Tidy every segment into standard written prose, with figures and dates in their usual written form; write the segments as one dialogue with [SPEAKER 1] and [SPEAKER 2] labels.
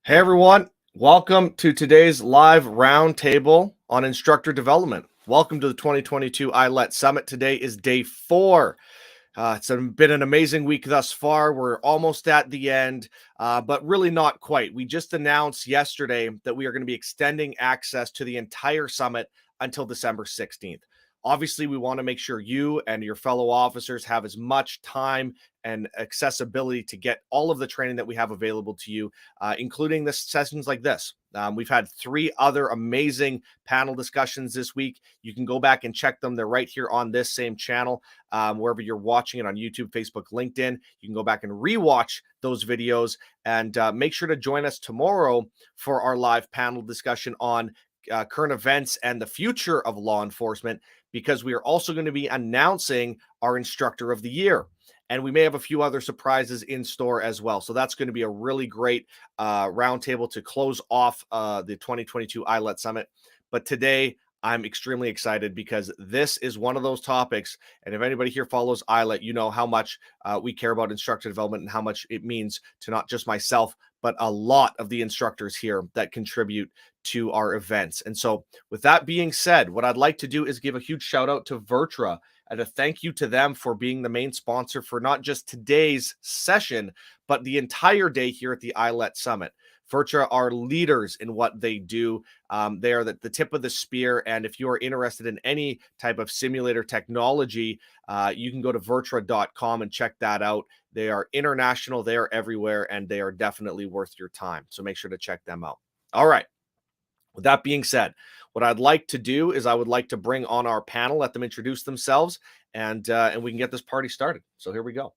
[SPEAKER 1] Hey everyone, welcome to today's live roundtable on instructor development. Welcome to the 2022 ILET Summit. Today is day 4. It's been an amazing week thus far. We're almost at the end, but really not quite. We just announced yesterday that we are going to be extending access to the entire summit until December 16th. Obviously, we want to make sure you and your fellow officers have as much time and accessibility to get all of the training that we have available to you, including the sessions like this. We've had 3 other amazing panel discussions this week. You can go back and check them. They're right here on this same channel, wherever you're watching it on YouTube, Facebook, LinkedIn. You can go back and rewatch those videos and make sure to join us tomorrow for our live panel discussion on current events and the future of law enforcement, because we are also going to be announcing our Instructor of the Year. And we may have a few other surprises in store as well. So that's going to be a really great roundtable to close off the 2022 ILET Summit. But today, I'm extremely excited because this is one of those topics. And if anybody here follows ILET, you know how much we care about instructor development and how much it means to not just myself, but a lot of the instructors here that contribute to our events. And so with that being said, what I'd like to do is give a huge shout out to VirTra and a thank you to them for being the main sponsor for not just today's session, but the entire day here at the ILET Summit. VirTra are leaders in what they do. They are the tip of the spear. And if you are interested in any type of simulator technology, you can go to VirTra.com and check that out. They are international, they are everywhere, and they are definitely worth your time. So make sure to check them out. All right. With that being said, what I'd like to do is I would like to bring on our panel, let them introduce themselves, and we can get this party started. So here we go.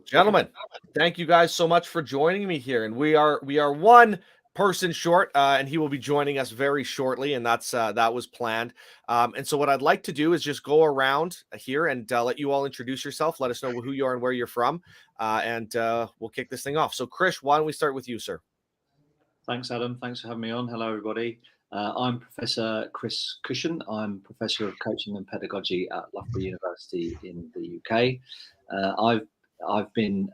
[SPEAKER 1] Gentlemen, thank you guys so much for joining me here. And we are one person short, and he will be joining us very shortly, and that was planned. And so what I'd like to do is just go around here and let you all introduce yourself, let us know who you are and where you're from, and we'll kick this thing off. So Krish, why don't we start with you, sir?
[SPEAKER 2] Thanks, Adam. Thanks for having me on. Hello, everybody. I'm Professor Chris Cushion. I'm Professor of Coaching and Pedagogy at Loughborough University in the UK. I've been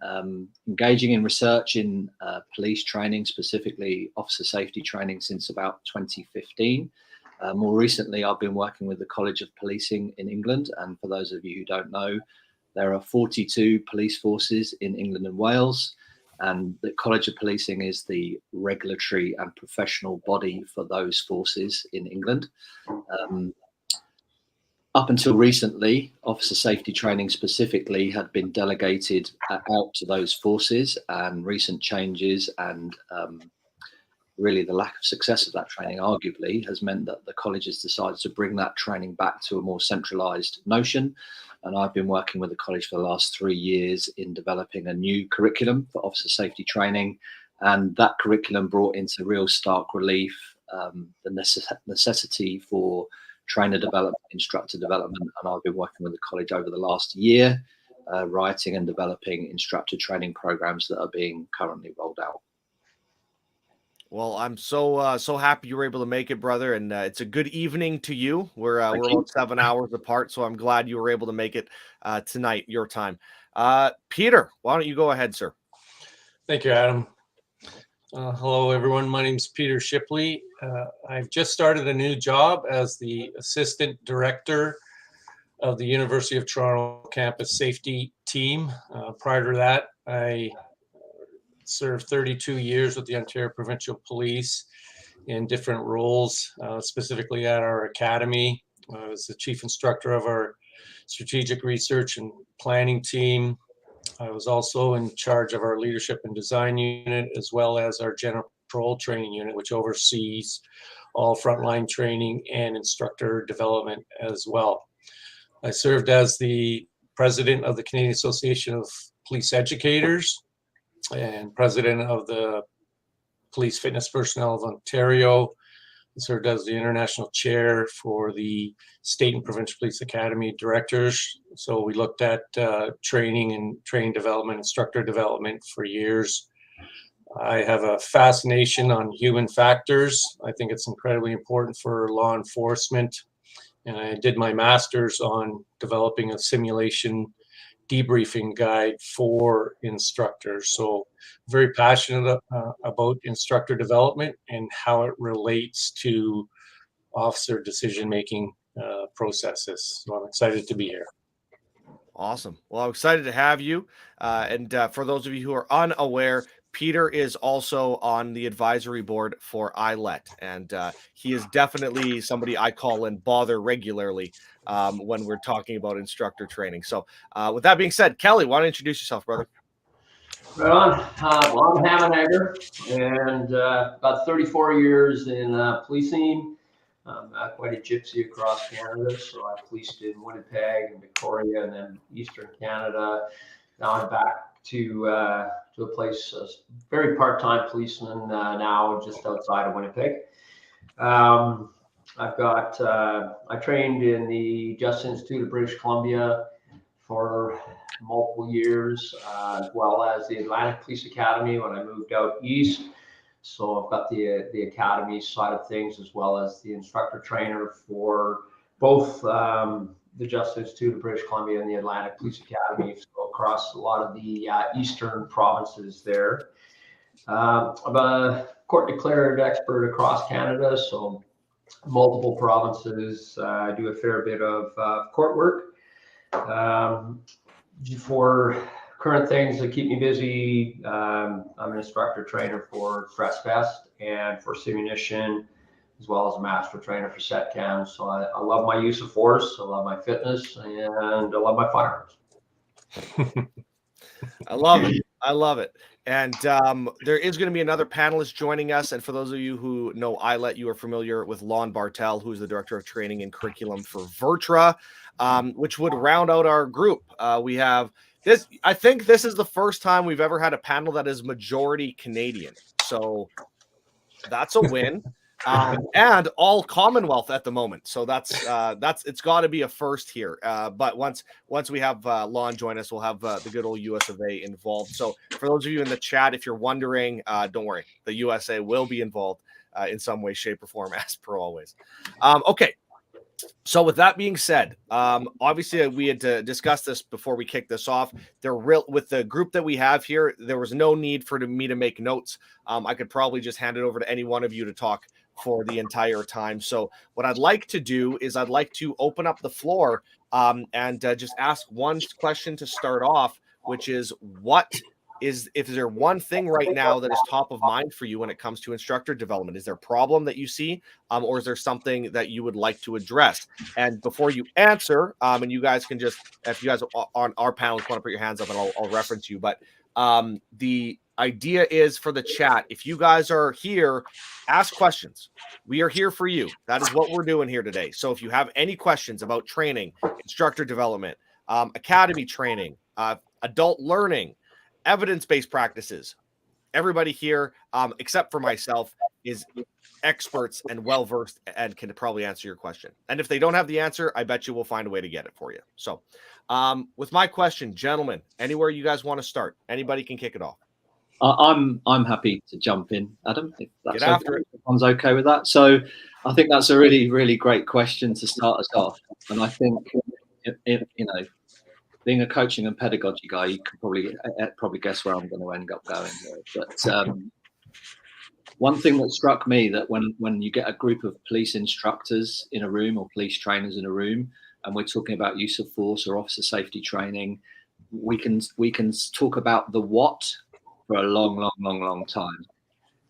[SPEAKER 2] engaging in research in police training, specifically officer safety training, since about 2015. More recently, I've been working with the College of Policing in England. And for those of you who don't know, there are 42 police forces in England and Wales. And the College of Policing is the regulatory and professional body for those forces in England. Up until recently, officer safety training specifically had been delegated out to those forces, and recent changes and really the lack of success of that training arguably has meant that the college has decided to bring that training back to a more centralized notion. And I've been working with the college for the last 3 years in developing a new curriculum for officer safety training. And that curriculum brought into real stark relief the necessity for trainer development, instructor development. And I've been working with the college over the last year, writing and developing instructor training programs that are being currently rolled out.
[SPEAKER 1] Well, I'm so happy you were able to make it, brother, and it's a good evening to you. We're about 7 hours apart, so I'm glad you were able to make it tonight, your time. Peter, why don't you go ahead, sir?
[SPEAKER 3] Thank you, Adam. Hello, everyone. My name is Peter Shipley. I've just started a new job as the Assistant Director of the University of Toronto Campus Safety Team. Prior to that, I served 32 years with the Ontario Provincial Police in different roles, specifically at our academy. I was the chief instructor of our strategic research and planning team. I was also in charge of our leadership and design unit, as well as our general patrol training unit, which oversees all frontline training and instructor development as well. I served as the president of the Canadian Association of Police Educators and president of the Police Fitness Personnel of Ontario. I served as the international chair for the State and Provincial Police Academy directors. So we looked at training and training development, instructor development for years. I have a fascination on human factors. I think it's incredibly important for law enforcement. And I did my master's on developing a simulation debriefing guide for instructors. So very passionate about instructor development and how it relates to officer decision-making processes. So I'm excited to be here.
[SPEAKER 1] Awesome. Well, I'm excited to have you. And for those of you who are unaware, Peter is also on the advisory board for ILET, and he is definitely somebody I call and bother regularly when we're talking about instructor training. So with that being said, Kelly, why don't you introduce yourself, brother?
[SPEAKER 4] Right on. Well, I'm Hamanegger, and about 34 years in policing. Quite a gypsy across Canada, so I policed in Winnipeg and Victoria and then Eastern Canada. Now I'm back to a place, very part-time policeman now, just outside of Winnipeg. I trained in the Justice Institute of British Columbia for multiple years, as well as the Atlantic Police Academy when I moved out east. So I've got the academy side of things, as well as the instructor trainer for both the Justice Institute of British Columbia and the Atlantic Police Academy, so across a lot of the eastern provinces there. I'm a court-declared expert across Canada, so multiple provinces. I do a fair bit of court work. For current things that keep me busy, I'm an instructor trainer for Stress Vest and for Simunition, as well as a master trainer for SETCAM. So I love my use of force, I love my fitness, and I love my firearms.
[SPEAKER 1] I love it. I love it. And there is going to be another panelist joining us. And for those of you who know ILET, you are familiar with Lon Bartel, who's the Director of Training and Curriculum for VirTra, which would round out our group. We have this. I think this is the first time we've ever had a panel that is majority Canadian. So that's a win. And all Commonwealth at the moment. So that's it's got to be a first here. But once we have Lon join us, we'll have the good old US of A involved. So for those of you in the chat, if you're wondering, don't worry, the USA will be involved in some way, shape, or form, as per always. Okay. So with that being said, obviously we had to discuss this before we kick this off. With the group that we have here, there was no need for me to make notes. I could probably just hand it over to any one of you to talk for the entire time. So what I'd like to do is I'd like to open up the floor and just ask one question to start off, which is if there one thing right now that is top of mind for you when it comes to instructor development? Is there a problem that you see, or is there something that you would like to address? And before you answer, and you guys can just, if you guys on our panel want to put your hands up, and I'll reference you, but the idea is for the chat, if you guys are here, ask questions. We are here for you. That is what we're doing here today. So if you have any questions about training, instructor development, academy training, adult learning, evidence-based practices, everybody here, except for myself, is experts and well-versed and can probably answer your question. And if they don't have the answer, I bet you we'll find a way to get it for you. So with my question, gentlemen, anywhere you guys want to start, anybody can kick it off.
[SPEAKER 2] I'm happy to jump in, Adam, if that's
[SPEAKER 1] Get after
[SPEAKER 2] okay. If everyone's okay with that. So I think that's a really, really great question to start us off. And I think, being a coaching and pedagogy guy, you can probably guess where I'm going to end up going here. But one thing that struck me, that when you get a group of police instructors in a room or police trainers in a room, and we're talking about use of force or officer safety training, we can talk about the what for a long time.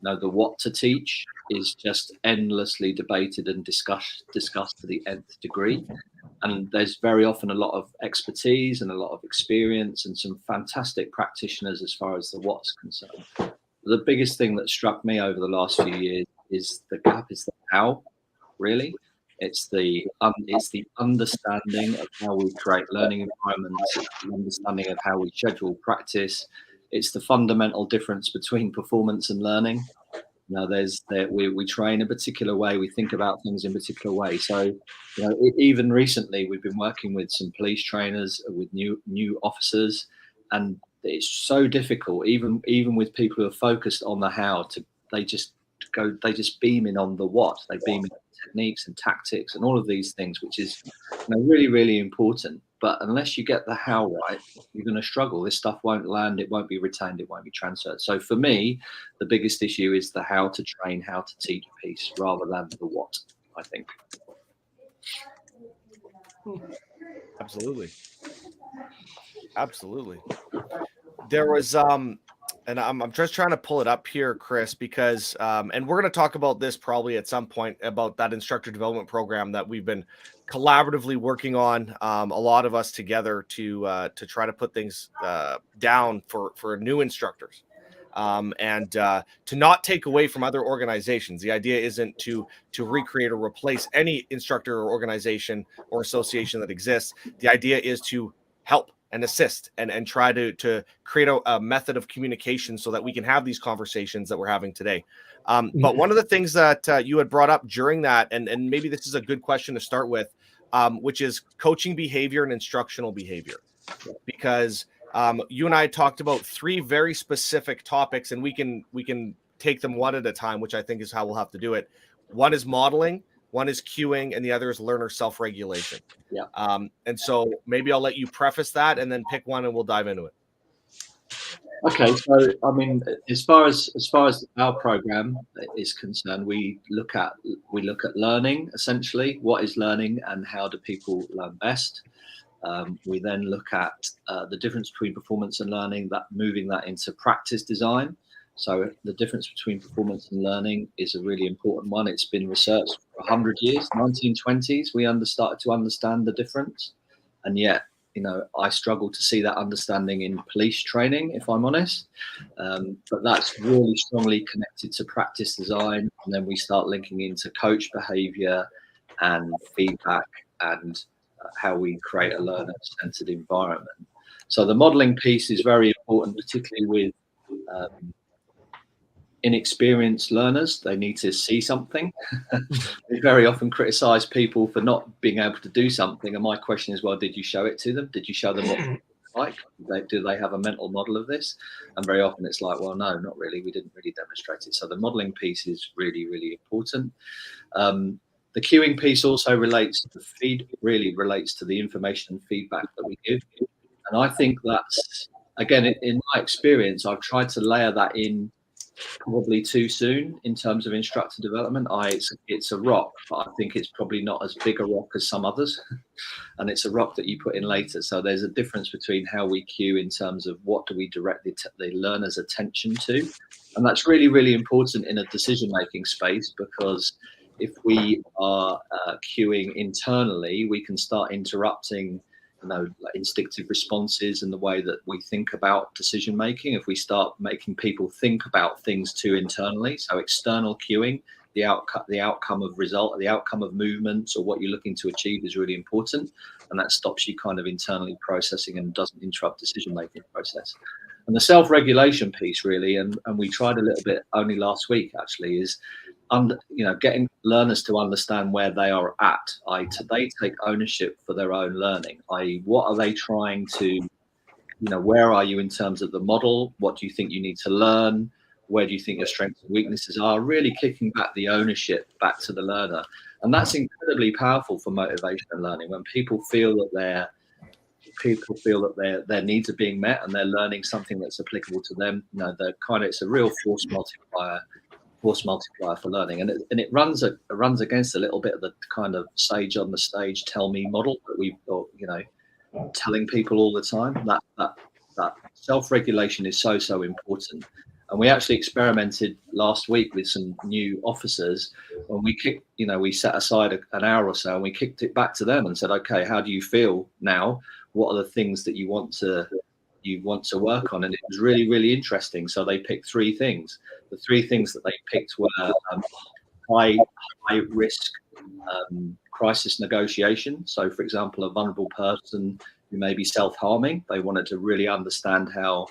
[SPEAKER 2] Now, the what to teach is just endlessly debated and discussed to the nth degree. And there's very often a lot of expertise and a lot of experience and some fantastic practitioners as far as the what's concerned. The biggest thing that struck me over the last few years is the how, really. It's the understanding of how we create learning environments, it's the understanding of how we schedule practice. It's the fundamental difference between performance and learning. Now, we train a particular way, we think about things in a particular way. So, even recently, we've been working with some police trainers, with new officers, and it's so difficult, even with people who are focused on the how, they just beam in on the what. They beam in techniques and tactics and all of these things, which is really, really important. But unless you get the how right, you're going to struggle. This stuff won't land, it won't be retained, it won't be transferred. So for me, the biggest issue is the how to train, how to teach piece, rather than the what, I think.
[SPEAKER 1] Absolutely. There was and I'm just trying to pull it up here, Chris, because and we're going to talk about this probably at some point, about that instructor development program that we've been collaboratively working on, a lot of us together to try to put things down for new instructors, and to not take away from other organizations. The idea isn't to recreate or replace any instructor or organization or association that exists. The idea is to help and assist and try to create a method of communication so that we can have these conversations that we're having today. But one of the things that you had brought up during that, and maybe this is a good question to start with, which is coaching behavior and instructional behavior, because you and I talked about 3 very specific topics, and we can take them one at a time, which I think is how we'll have to do it. One is modeling, one is cueing, and the other is learner self-regulation.
[SPEAKER 2] Yeah.
[SPEAKER 1] And so maybe I'll let you preface that and then pick one and we'll dive into it.
[SPEAKER 2] Okay, so I mean, as far as our program is concerned, we look at learning, essentially. What is learning and how do people learn best? We then look at the difference between performance and learning, moving that into practice design. So the difference between performance and learning is a really important one. It's been researched for 100 years. 1920s, we started to understand the difference, and yet, you know, I struggle to see that understanding in police training, if I'm honest. But that's really strongly connected to practice design, and then we start linking into coach behavior and feedback and how we create a learner-centered environment. So the modeling piece is very important, particularly with inexperienced learners. They need to see something. We very often criticize people for not being able to do something, and my question is, well, did you show it to them? Did you show them what it's like? Do they have a mental model of this? And very often it's like, well, no, not really. We didn't really demonstrate it. So the modeling piece is really, really important. The cueing piece also relates to really relates to the information and feedback that we give. And I think that's, again, in my experience, I've tried to layer that in probably too soon in terms of instructor development. It's a rock, but I think it's probably not as big a rock as some others. And it's a rock that you put in later. So there's a difference between how we cue in terms of what do we direct the learner's attention to. And that's really, really important in a decision-making space, because if we are cueing internally, we can start interrupting, you know, like instinctive responses and the way that we think about decision making. If we start making people think about things too internally, so external cueing, the outcome of result, the outcome of movements, or what you're looking to achieve is really important, and that stops you kind of internally processing and doesn't interrupt decision making process. And the self-regulation piece, really, and we tried a little bit only last week actually, is getting learners to understand where they are at. They take ownership for their own learning. What are they trying to, where are you in terms of the model? What do you think you need to learn? Where do you think your strengths and weaknesses are? Really kicking back the ownership back to the learner. And that's incredibly powerful for motivation and learning, when people feel that their needs are being met and they're learning something that's applicable to them. It's a real force multiplier for learning, and it runs against a little bit of the kind of sage on the stage, tell me model that we've got, telling people all the time. That self-regulation is so important. And we actually experimented last week with some new officers, when we set aside an hour or so and we kicked it back to them and said, okay, how do you feel now? What are the things that you want to work on? And it was really, really interesting. So they picked 3 things. The 3 things that they picked were high risk crisis negotiation. So, for example, a vulnerable person who may be self-harming, they wanted to really understand how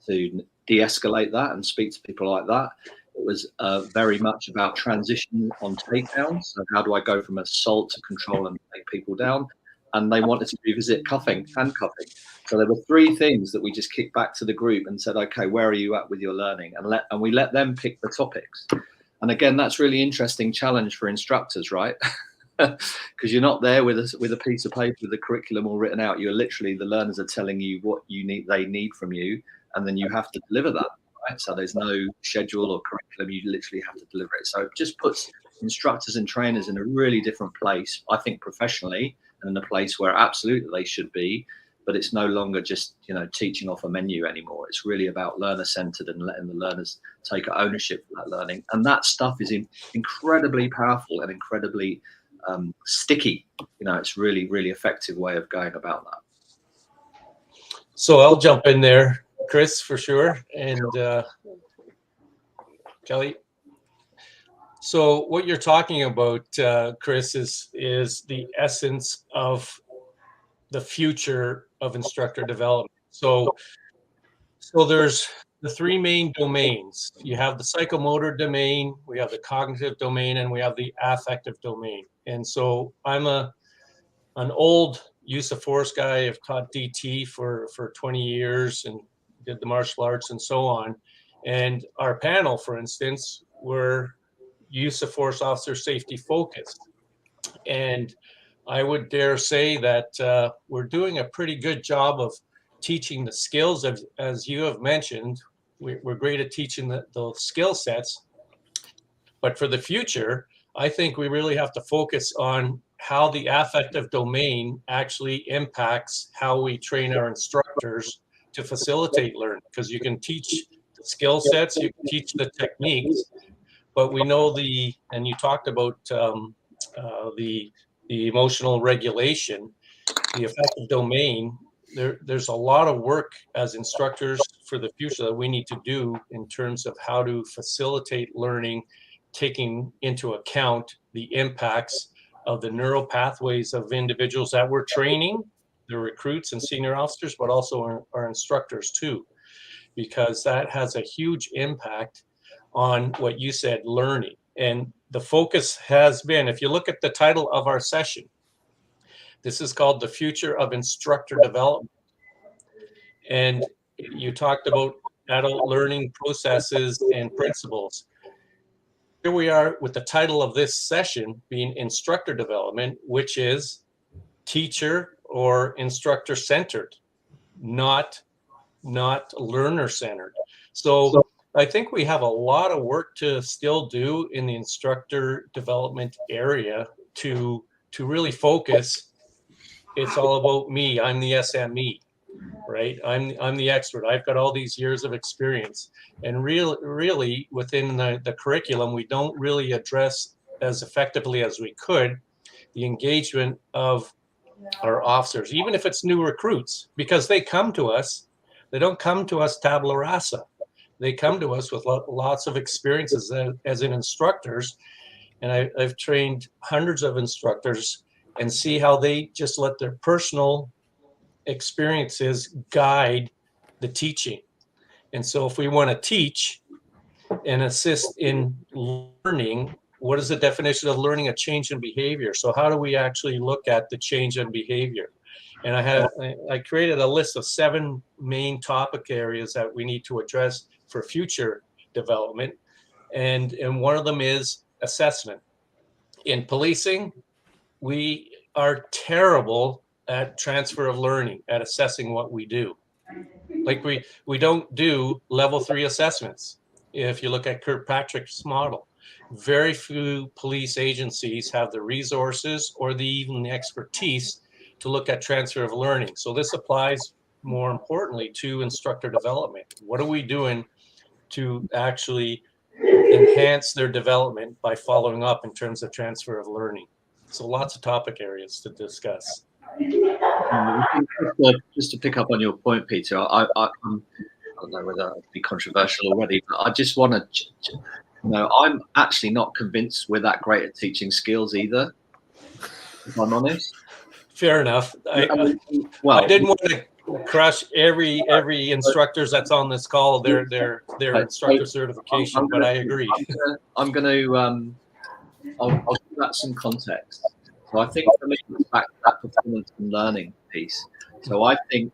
[SPEAKER 2] to de-escalate that and speak to people like that. It was very much about transition on takedowns. So how do I go from assault to control and take people down? And they wanted to revisit handcuffing. So there were 3 things that we just kicked back to the group and said, okay, where are you at with your learning? And we let them pick the topics. And again, that's really interesting challenge for instructors, right? Because you're not there with a piece of paper with the curriculum all written out. You're literally, the learners are telling you what they need from you, and then you have to deliver that, right? So there's no schedule or curriculum. You literally have to deliver it. So it just puts instructors and trainers in a really different place, I think, professionally, and in a place where absolutely they should be. But it's no longer just, teaching off a menu anymore. It's really about learner-centered and letting the learners take ownership of that learning. And that stuff is incredibly powerful and incredibly sticky. It's really, really effective way of going about that.
[SPEAKER 3] So I'll jump in there, Chris, for sure. And Kelly. So what you're talking about, Chris, is the essence of the future of instructor development. So there's the three main domains. You have the psychomotor domain, we have the cognitive domain, and we have the affective domain. And so I'm an old use of force guy. I've taught DT for 20 years and did the martial arts and so on. And our panel, for instance, were use of force officer safety focused. And I would dare say that we're doing a pretty good job of teaching the skills of, as you have mentioned, we're great at teaching the skill sets. But for the future, I think we really have to focus on how the affective domain actually impacts how we train our instructors to facilitate learning. Because you can teach the skill sets, you can teach the techniques, but we know and you talked about the emotional regulation, the affective domain. There's a lot of work as instructors for the future that we need to do in terms of how to facilitate learning, taking into account the impacts of the neural pathways of individuals that we're training, the recruits and senior officers, but also our instructors too, because that has a huge impact on what you said, learning. And the focus has been, if you look at the title of our session, this is called The Future of Instructor Development. And you talked about adult learning processes and principles. Here we are with the title of this session being Instructor Development, which is teacher or instructor centered, not learner centered. So I think we have a lot of work to still do in the instructor development area to really focus. It's all about me. I'm the SME, right? I'm the expert. I've got all these years of experience. And really within the curriculum, we don't really address as effectively as we could the engagement of our officers, even if it's new recruits, because they come to us. They don't come to us tabula rasa. They come to us with lots of experiences as in instructors. And I've trained hundreds of instructors and see how they just let their personal experiences guide the teaching. And so if we want to teach and assist in learning, what is the definition of learning? A change in behavior. So how do we actually look at the change in behavior? And I created a list of 7 main topic areas that we need to address for future development. And one of them is assessment. In policing, we are terrible at transfer of learning, at assessing what we do. Like we don't do level 3 assessments. If you look at Kirkpatrick's model, very few police agencies have the resources or even the expertise to look at transfer of learning. So this applies more importantly to instructor development. What are we doing to actually enhance their development by following up in terms of transfer of learning? So lots of topic areas to discuss.
[SPEAKER 2] Just to pick up on your point, Peter, I don't know whether it'd be controversial already, but I just want to, I'm actually not convinced we're that great at teaching skills either, if I'm honest.
[SPEAKER 3] Fair enough. I didn't want to crush every instructors that's on this call, their instructor certification, but I agree.
[SPEAKER 2] I'll give that some context. So I think for me, it's back to that performance and learning piece. So I think,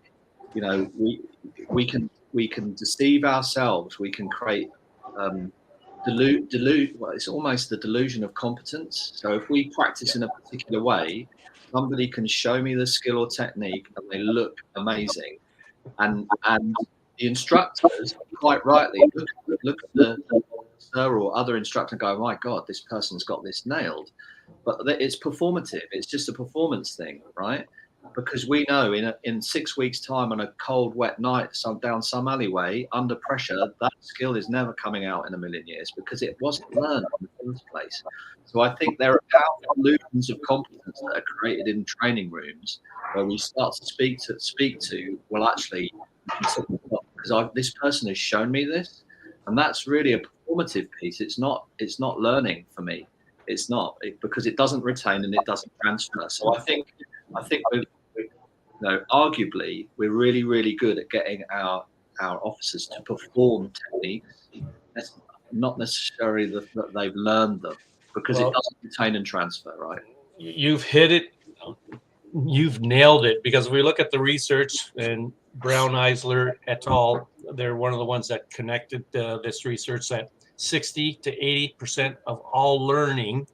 [SPEAKER 2] we can deceive ourselves. We can create well, it's almost the delusion of competence. So if we practice in a particular way, somebody can show me the skill or technique and they look amazing. And the instructors, quite rightly, look at the sir or other instructor and go, my God, this person's got this nailed. But it's performative. It's just a performance thing, right? Because we know in 6 weeks' time on a cold, wet night down some alleyway under pressure, that skill is never coming out in a million years because it wasn't learned in the first place. So I think there are powerful illusions of competence that are created in training rooms where we start to speak to well, actually, because this person has shown me this, and that's really a performative piece. It's not learning for me. It's not because it doesn't retain and it doesn't transfer. So I think arguably, we're really, really good at getting our officers to perform techniques. That's not necessarily that they've learned them, because it doesn't retain and transfer, right?
[SPEAKER 3] You've hit it. You've nailed it, because if we look at the research, and Brown Eisler et al., they're one of the ones that connected this research, that 60 to 80% of all learning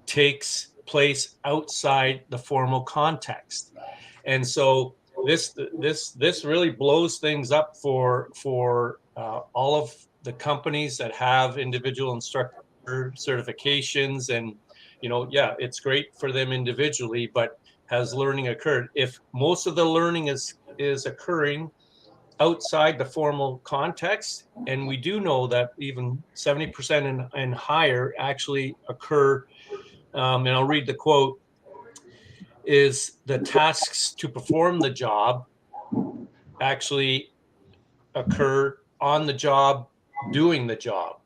[SPEAKER 3] takes place outside the formal context. And so this really blows things up for all of the companies that have individual instructor certifications. And yeah, it's great for them individually, but has learning occurred? If most of the learning is occurring outside the formal context, and we do know that even 70% and higher actually occur, and I'll read the quote, is the tasks to perform the job actually occur on the job, doing the job.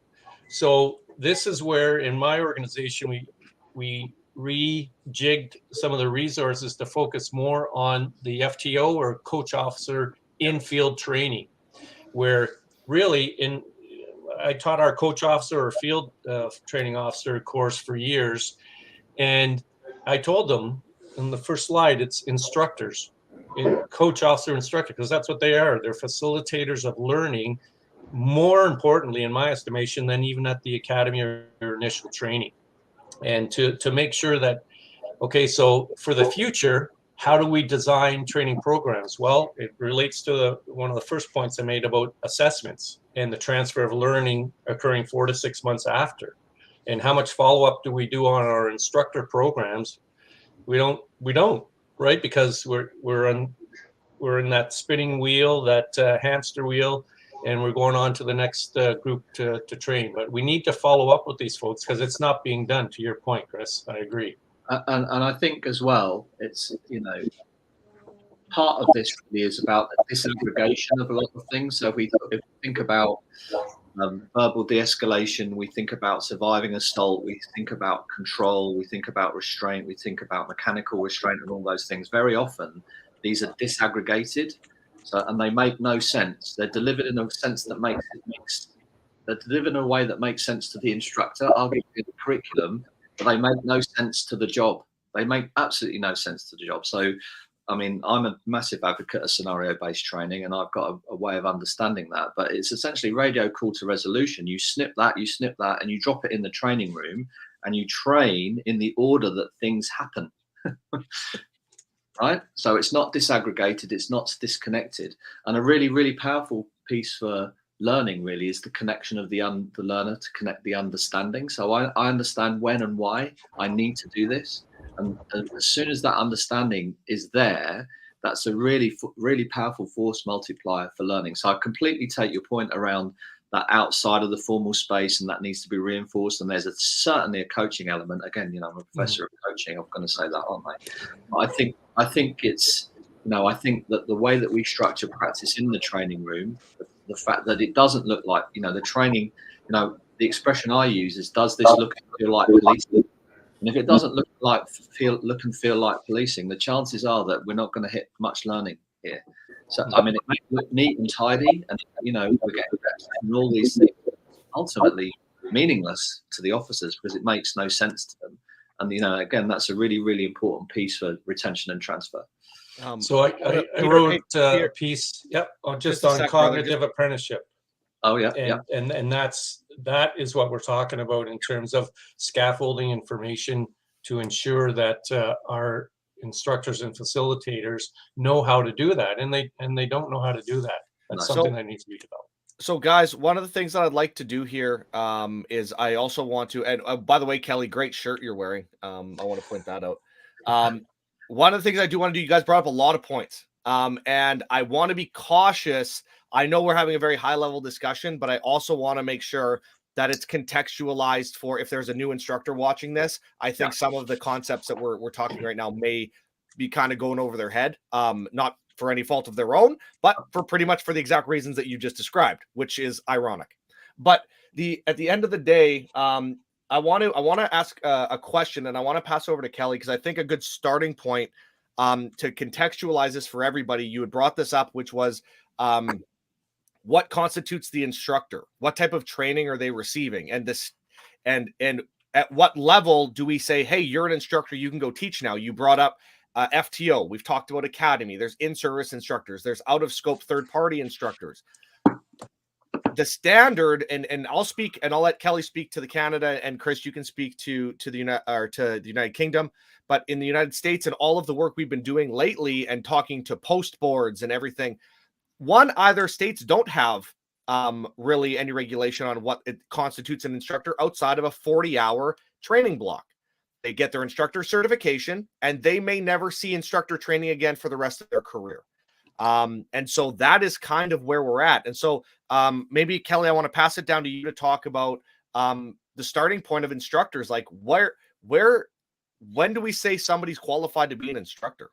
[SPEAKER 3] So this is where in my organization we rejigged some of the resources to focus more on the FTO, or coach officer in-field training, where really I taught our coach officer or field training officer course for years, and I told them in the first slide, it's instructors, coach officer instructor, because that's what they are. They're facilitators of learning, more importantly, in my estimation, than even at the academy or initial training. And to make sure that, okay, so for the future, how do we design training programs? Well, it relates to one of the first points I made about assessments and the transfer of learning occurring 4 to 6 months after. And how much follow-up do we do on our instructor programs? We don't, right? Because we're in that spinning wheel, that hamster wheel, and we're going on to the next group to train. But we need to follow up with these folks, because it's not being done, to your point, Chris. I agree.
[SPEAKER 2] And I think as well, it's, part of this really is about the disaggregation of a lot of things. So if we think about verbal de-escalation, we think about surviving assault, we think about control, we think about restraint, we think about mechanical restraint, and all those things. Very often, these are disaggregated, and they make no sense. They're delivered in a sense that they're delivered in a way that makes sense to the instructor, arguably the curriculum, but they make no sense to the job. They make absolutely no sense to the job. So, I mean, I'm a massive advocate of scenario-based training, and I've got a way of understanding that. But it's essentially radio call to resolution. You snip that, and you drop it in the training room, and you train in the order that things happen. Right? So it's not disaggregated, it's not disconnected. And a really, really powerful piece for learning really is the connection of the learner to connect the understanding. So I understand when and why I need to do this. And as soon as that understanding is there, that's a really, really powerful force multiplier for learning. So I completely take your point around that outside of the formal space, and that needs to be reinforced. And there's certainly a coaching element. Again, I'm a professor of coaching. I'm going to say that, aren't I? I think it's, I think that the way that we structure practice in the training room, the fact that it doesn't look like, the training, the expression I use is, does this look and feel like policing? And if it doesn't look and feel like policing, the chances are that we're not going to hit much learning here. So, I mean, it may look neat and tidy, and, we're getting reps and all these things, ultimately meaningless to the officers because it makes no sense to them. And, again, that's a really, really important piece for retention and transfer.
[SPEAKER 3] So I wrote a piece, just on cognitive apprenticeship.
[SPEAKER 2] Oh, yeah.
[SPEAKER 3] And that is what we're talking about in terms of scaffolding information to ensure that our instructors and facilitators know how to do that, and they don't know how to do that. That's something that needs to be developed.
[SPEAKER 1] So guys, one of the things that I'd like to do here is I also want to, and by the way, Kelly, great shirt you're wearing. I want to point that out. One of the things I do want to do, you guys brought up a lot of points, and I want to be cautious. I know we're having a very high level discussion, but I also want to make sure that it's contextualized for if there's a new instructor watching this. I think some of the concepts that we're talking right now may be kind of going over their head, not for any fault of their own, but for pretty much for the exact reasons that you just described, which is ironic. But at the end of the day, I want to ask a question, and I want to pass over to Kelly, because I think a good starting point to contextualize this for everybody, you had brought this up, which was what constitutes the instructor? What type of training are they receiving? And this, and at what level do we say, hey, you're an instructor, you can go teach now? You brought up FTO. We've talked about academy. There's in-service instructors. There's out-of-scope third-party instructors. The standard, and I'll speak, and I'll let Kelly speak to the Canada, and Chris, you can speak to the United Kingdom. But in the United States and all of the work we've been doing lately and talking to post boards and everything, either states don't have really any regulation on what it constitutes an instructor outside of a 40-hour training block. They get their instructor certification, and they may never see instructor training again for the rest of their career. And so that is kind of where we're at. And so maybe, Kelly, I want to pass it down to you to talk about the starting point of instructors. Like when do we say somebody's qualified to be an instructor?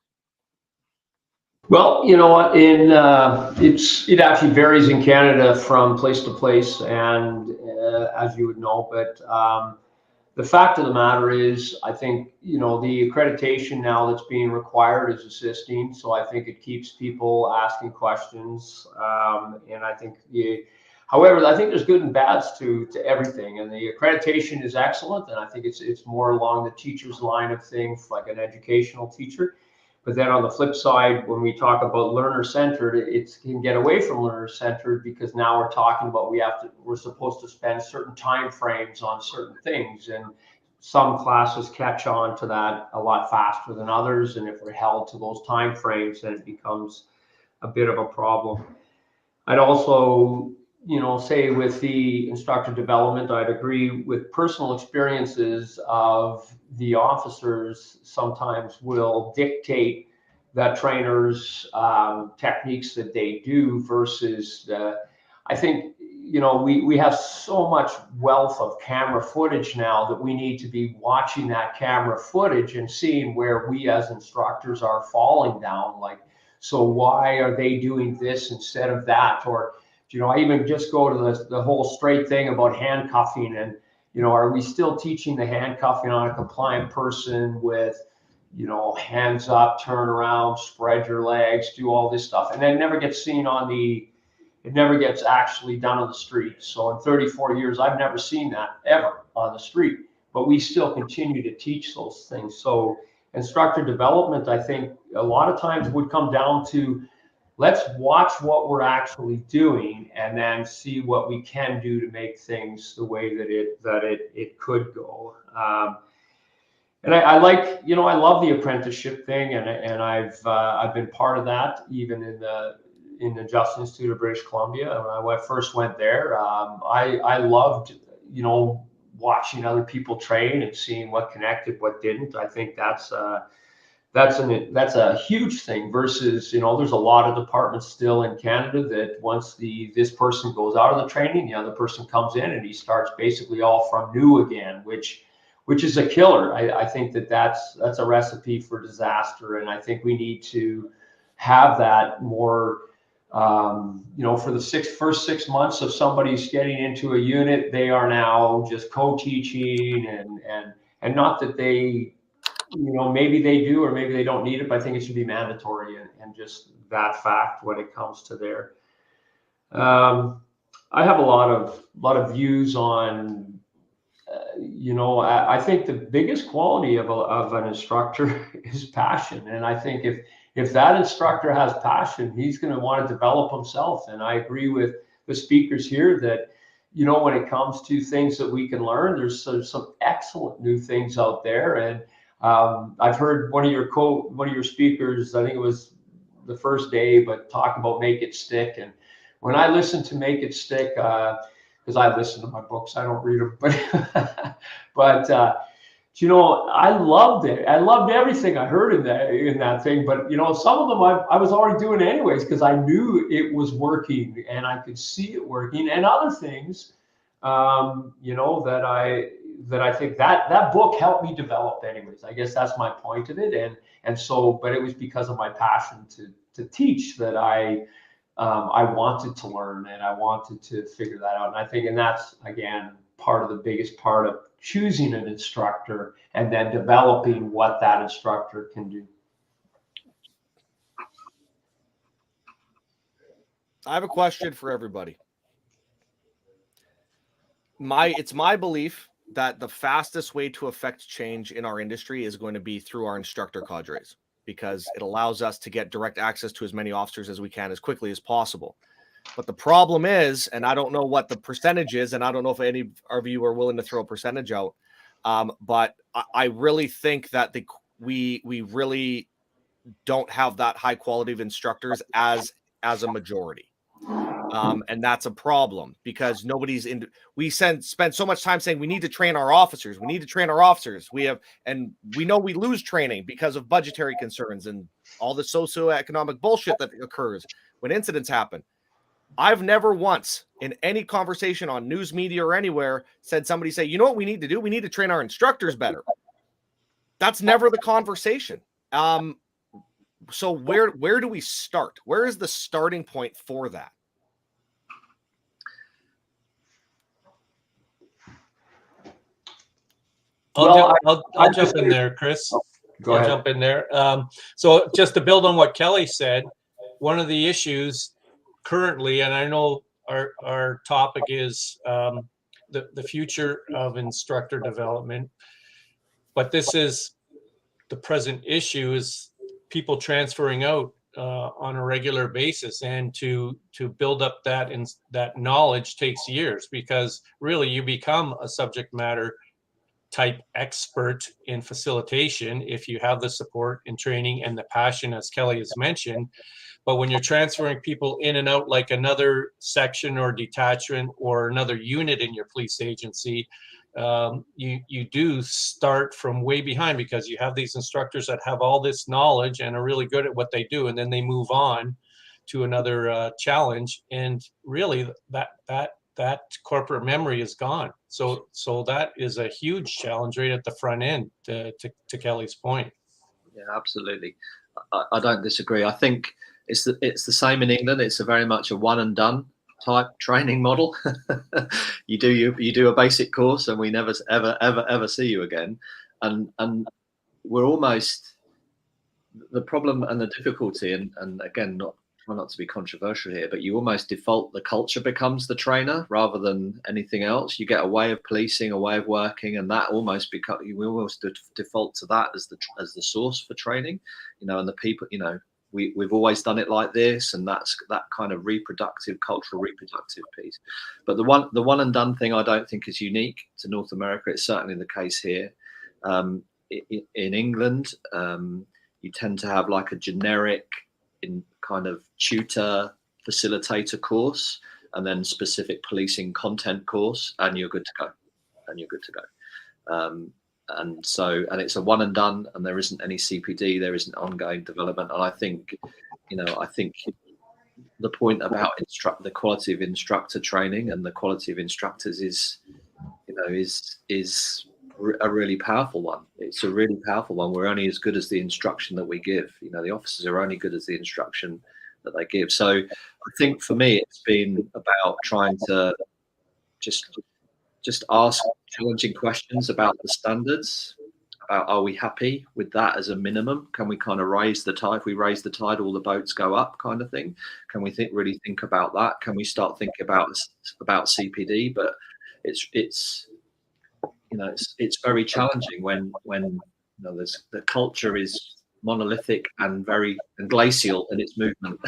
[SPEAKER 4] Well, you know what, it actually varies in Canada from place to place, and as you would know, but the fact of the matter is, I think, you know, the accreditation now that's being required is assisting. So I think it keeps people asking questions. And I think, however, I think there's good and bads to everything. And the accreditation is excellent. And I think it's more along the teacher's line of things, like an educational teacher. But then on the flip side, when we talk about learner-centered, it can get away from learner-centered, because now we're talking about we're supposed to spend certain time frames on certain things, and some classes catch on to that a lot faster than others. And if we're held to those time frames, then it becomes a bit of a problem. I'd also, you know, say with the instructor development, I'd agree with personal experiences of the officers sometimes will dictate the trainers' techniques that they do versus I think, you know, we have so much wealth of camera footage now that we need to be watching that camera footage and seeing where we as instructors are falling down. Like, so why are they doing this instead of that? Or, you know, I even just go to the whole straight thing about handcuffing, and, you know, are we still teaching the handcuffing on a compliant person with, you know, hands up, turn around, spread your legs, do all this stuff, and then it never gets seen it never gets actually done on the street. So in 34 years, I've never seen that ever on the street, but we still continue to teach those things. So instructor development, I think a lot of times would come down to, let's watch what we're actually doing and then see what we can do to make things the way that it could go. And I like, you know, I love the apprenticeship thing, and I've been part of that even in the Justice Institute of British Columbia. When I first went there, I loved, you know, watching other people train and seeing what connected, what didn't. I think that's a huge thing versus, you know, there's a lot of departments still in Canada that once this person goes out of the training, the other person comes in and he starts basically all from new again, which is a killer. I think that's a recipe for disaster, and I think we need to have that more. You know, for the first 6 months of somebody's getting into a unit, they are now just co-teaching, and not that they, you know, maybe they do or maybe they don't need it, but I think it should be mandatory, and just that fact when it comes to there. I have a lot of views on, you know, I think the biggest quality of an instructor is passion, and I think if that instructor has passion, he's going to want to develop himself. And I agree with the speakers here that, you know, when it comes to things that we can learn, there's some excellent new things out there. And I've heard one of your speakers, I think it was the first day, but talk about Make It Stick. And when I listen to Make It Stick, because I listen to my books, I don't read them, but you know, I loved it. I loved everything I heard in that thing. But, you know, some of them I was already doing anyways, because I knew it was working and I could see it working. And other things, you know, that I think that book helped me develop anyways. I guess that's my point of it. And so, but it was because of my passion to teach that I wanted to learn, and I wanted to figure that out. And I think, and that's, again, part of the biggest part of choosing an instructor and then developing what that instructor can do.
[SPEAKER 1] I have a question for everybody. It's my belief that the fastest way to affect change in our industry is going to be through our instructor cadres, because it allows us to get direct access to as many officers as we can as quickly as possible. But the problem is, and I don't know what the percentage is, and I don't know if any of you are willing to throw a percentage out, but I really think that we really don't have that high quality of instructors as a majority. And that's a problem, because we spend so much time saying we need to train our officers. We need to train our officers. And we know we lose training because of budgetary concerns and all the socioeconomic bullshit that occurs when incidents happen. I've never once in any conversation on news media or anywhere said somebody say, you know what we need to do? We need to train our instructors better. That's never the conversation. So where do we start? Where is the starting point for that?
[SPEAKER 3] I'll jump in there, Chris.
[SPEAKER 4] Go ahead.
[SPEAKER 3] Jump in there. So just to build on what Kelly said, one of the issues currently, and I know our topic is the future of instructor development, but this is the present issue, is people transferring out on a regular basis, and to build up that knowledge takes years, because really you become a subject matter type expert in facilitation if you have the support and training and the passion, as Kelly has mentioned. But when you're transferring people in and out, like another section or detachment or another unit in your police agency, you do start from way behind, because you have these instructors that have all this knowledge and are really good at what they do, and then they move on to another challenge, and really that corporate memory is gone. So that is a huge challenge right at the front end, to Kelly's point.
[SPEAKER 2] Yeah, absolutely. I don't disagree. I think it's the same in England. It's a very much a one and done type training model. you do a basic course and we never ever see you again. And we're almost, the problem and the difficulty, and again, try not to be controversial here, but you almost default, the culture becomes the trainer rather than anything else. You get a way of policing, a way of working, and that almost we almost default to that as the source for training, and the people, we've always done it like this, and that's that kind of cultural reproductive piece. But the one and done thing I don't think is unique to North America. It's certainly the case here. In England, you tend to have like a generic in kind of tutor facilitator course, and then specific policing content course, and you're good to go. And it's a one and done, and there isn't any CPD, there isn't ongoing development. And I think the point about the quality of instructor training and the quality of instructors is a really powerful one. It's a really powerful one. We're only as good as the instruction that we give. The officers are only good as the instruction that they give. So I think for me, it's been about trying to just ask challenging questions about the standards, about are we happy with that as a minimum? Can we kind of raise the tide? If we raise the tide, all the boats go up, kind of thing. Can we really think about that? Can we start thinking about CPD? But it's very challenging when the culture is monolithic and glacial in its movement.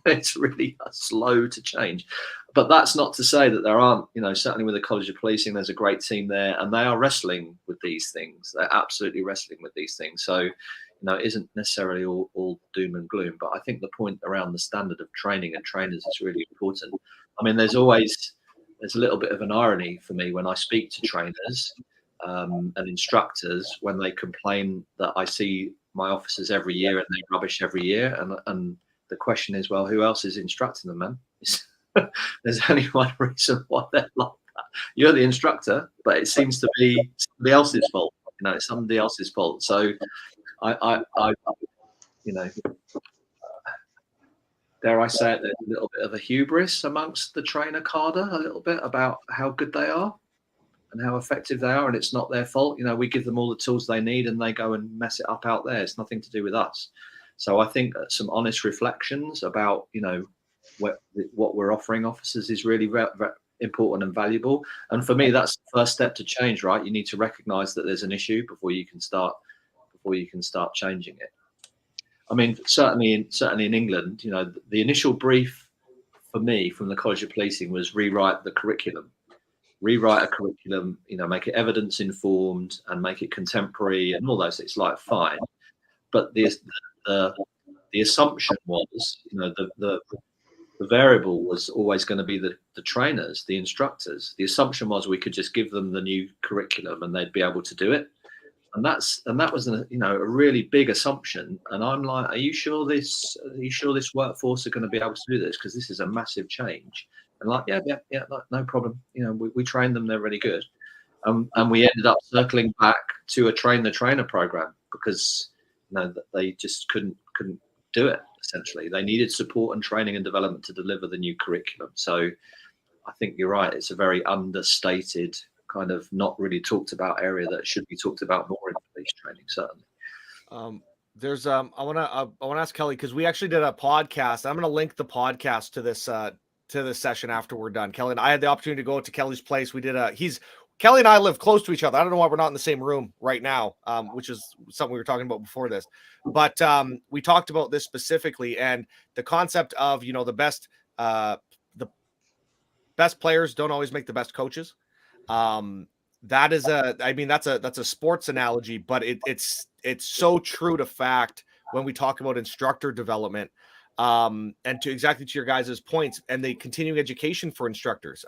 [SPEAKER 2] It's really slow to change. But that's not to say that there aren't, certainly with the College of Policing, there's a great team there, and they are wrestling with these things. They're absolutely wrestling with these things. So, it isn't necessarily all doom and gloom. But I think the point around the standard of training and trainers is really important. I mean, there's a little bit of an irony for me when I speak to trainers and instructors, when they complain that I see my officers every year and they rubbish every year, and the question is, well, who else is instructing them, man? There's only one reason why they're like that. You're the instructor, but it seems to be somebody else's fault. It's somebody else's fault. So I dare I say it, there's a little bit of a hubris amongst the trainer cadre, a little bit, about how good they are and how effective they are, and it's not their fault. We give them all the tools they need, and they go and mess it up out there. It's nothing to do with us. So I think some honest reflections about, what we're offering officers is really important and valuable. And for me, that's the first step to change, right? You need to recognize that there's an issue before you can start changing it. I mean, certainly in England, the initial brief for me from the College of Policing was rewrite the curriculum. Rewrite a curriculum, make it evidence informed and make it contemporary and all those things. Like, fine, but the assumption was, the variable was always going to be the trainers, the instructors. The assumption was we could just give them the new curriculum and they'd be able to do it. And that was a really big assumption. And I'm like, are you sure this workforce are going to be able to do this? Because this is a massive change. And like, yeah, no problem. We train them; they're really good. And we ended up circling back to a train the trainer program because they just couldn't do it. Essentially, they needed support and training and development to deliver the new curriculum. So I think you're right. It's a very understated, kind of not really talked about area that should be talked about more in police training, certainly.
[SPEAKER 1] There's I want to ask Kelly, because we actually did a podcast. I'm going to link the podcast to this session after we're done. Kelly and I had the opportunity to go to Kelly's place. We did Kelly and I live close to each other. I don't know why we're not in the same room right now, which is something we were talking about before this. But we talked about this specifically, and the concept of the best players don't always make the best coaches. That's a sports analogy, but it's so true to fact when we talk about instructor development. And to your guys' points and the continuing education for instructors.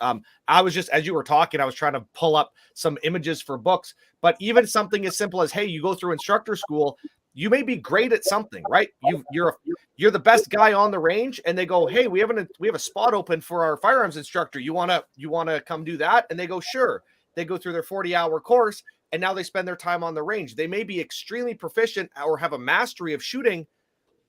[SPEAKER 1] I was just, as you were talking, I was trying to pull up some images for books, but even something as simple as, hey, you go through instructor school, you may be great at something, right? You're the best guy on the range, and they go, hey, we have a spot open for our firearms instructor. You want to come do that? And they go, sure. They go through their 40-hour course, and now they spend their time on the range. They may be extremely proficient or have a mastery of shooting,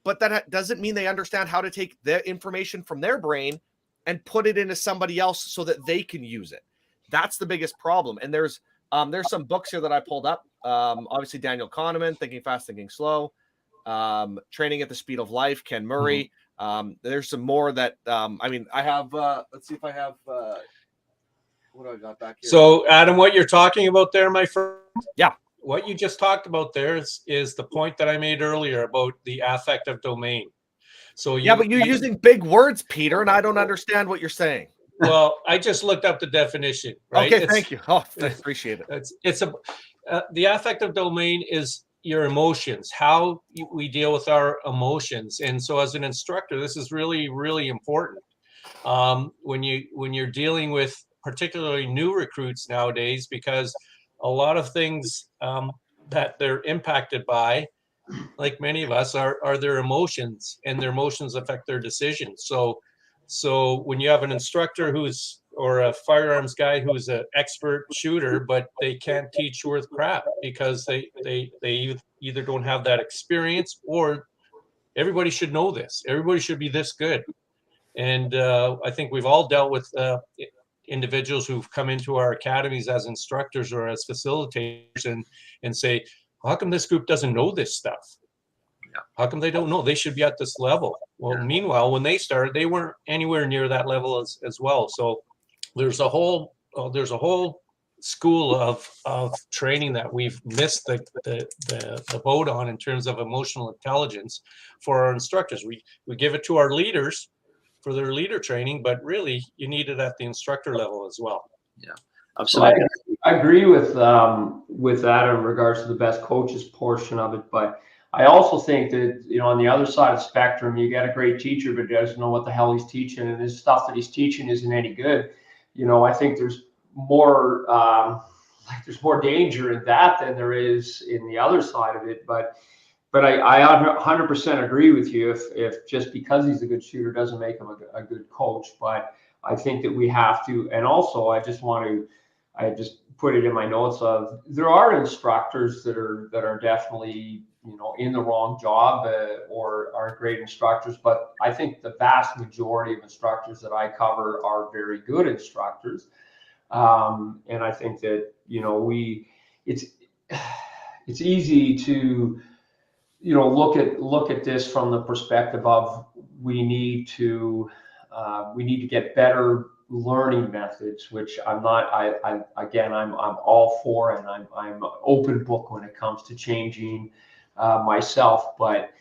[SPEAKER 1] but that doesn't mean they understand how to take the information from their brain and put it into somebody else so that they can use it. That's the biggest problem. And there's some books here that I pulled up. Obviously, Daniel Kahneman, Thinking Fast, Thinking Slow, Training at the Speed of Life, Ken Murray. There's some more that, I have, let's see if I have, what do I got back here?
[SPEAKER 3] So, Adam, what you're talking about there, my friend?
[SPEAKER 1] Yeah.
[SPEAKER 3] What you just talked about there is the point that I made earlier about the affective domain. So
[SPEAKER 1] but you're using big words, Peter, and I don't understand what you're saying.
[SPEAKER 3] Well, I just looked up the definition. Right?
[SPEAKER 1] Okay, thank you. I appreciate it.
[SPEAKER 3] The affective domain is your emotions, how we deal with our emotions, and so as an instructor, this is really, really important. When you're dealing with particularly new recruits nowadays, because a lot of things that they're impacted by, like many of us, are their emotions, and their emotions affect their decisions. So when you have an instructor or a firearms guy who's an expert shooter, but they can't teach worth crap because they either don't have that experience, or everybody should know this. Everybody should be this good. And I think we've all dealt with individuals who've come into our academies as instructors or as facilitators and say, how come this group doesn't know this stuff? How come they don't know? They should be at this level. Well, meanwhile, when they started, they weren't anywhere near that level as well. So there's a whole school of training that we've missed the boat on in terms of emotional intelligence for our instructors. We give it to our leaders for their leader training, but really you need it at the instructor level as well.
[SPEAKER 2] Yeah, absolutely.
[SPEAKER 4] I agree with that in regards to the best coaches portion of it, but I also think that, on the other side of the spectrum, you get a great teacher, but doesn't know what the hell he's teaching, and his stuff that he's teaching isn't any good. I think there's more danger in that than there is in the other side of it. But I 100% agree with you. If just because he's a good shooter doesn't make him a good coach. But I think that we have to, and also I just put it in my notes of, there are instructors that are definitely in the wrong job or aren't great instructors, but I think the vast majority of instructors that I cover are very good instructors, and I think that it's easy to look at this from the perspective of we need to We need to get better learning methods, which I'm not. I'm all for, and I'm open book when it comes to changing myself. But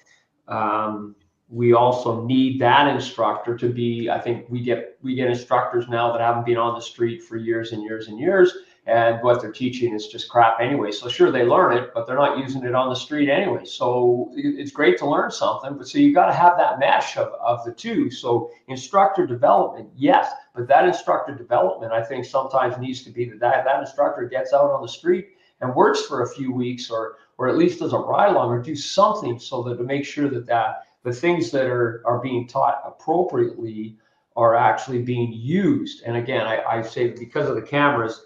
[SPEAKER 4] we also need that instructor to be. I think we get instructors now that haven't been on the street for years and years and years, and what they're teaching is just crap anyway. So sure, they learn it, but they're not using it on the street anyway. So it's great to learn something, but so you got to have that mesh of the two. So instructor development, yes, but that instructor development, I think sometimes needs to be that instructor gets out on the street and works for a few weeks, or at least does a ride along or do something, so that to make sure that the things that are being taught appropriately are actually being used. And again, I say, because of the cameras,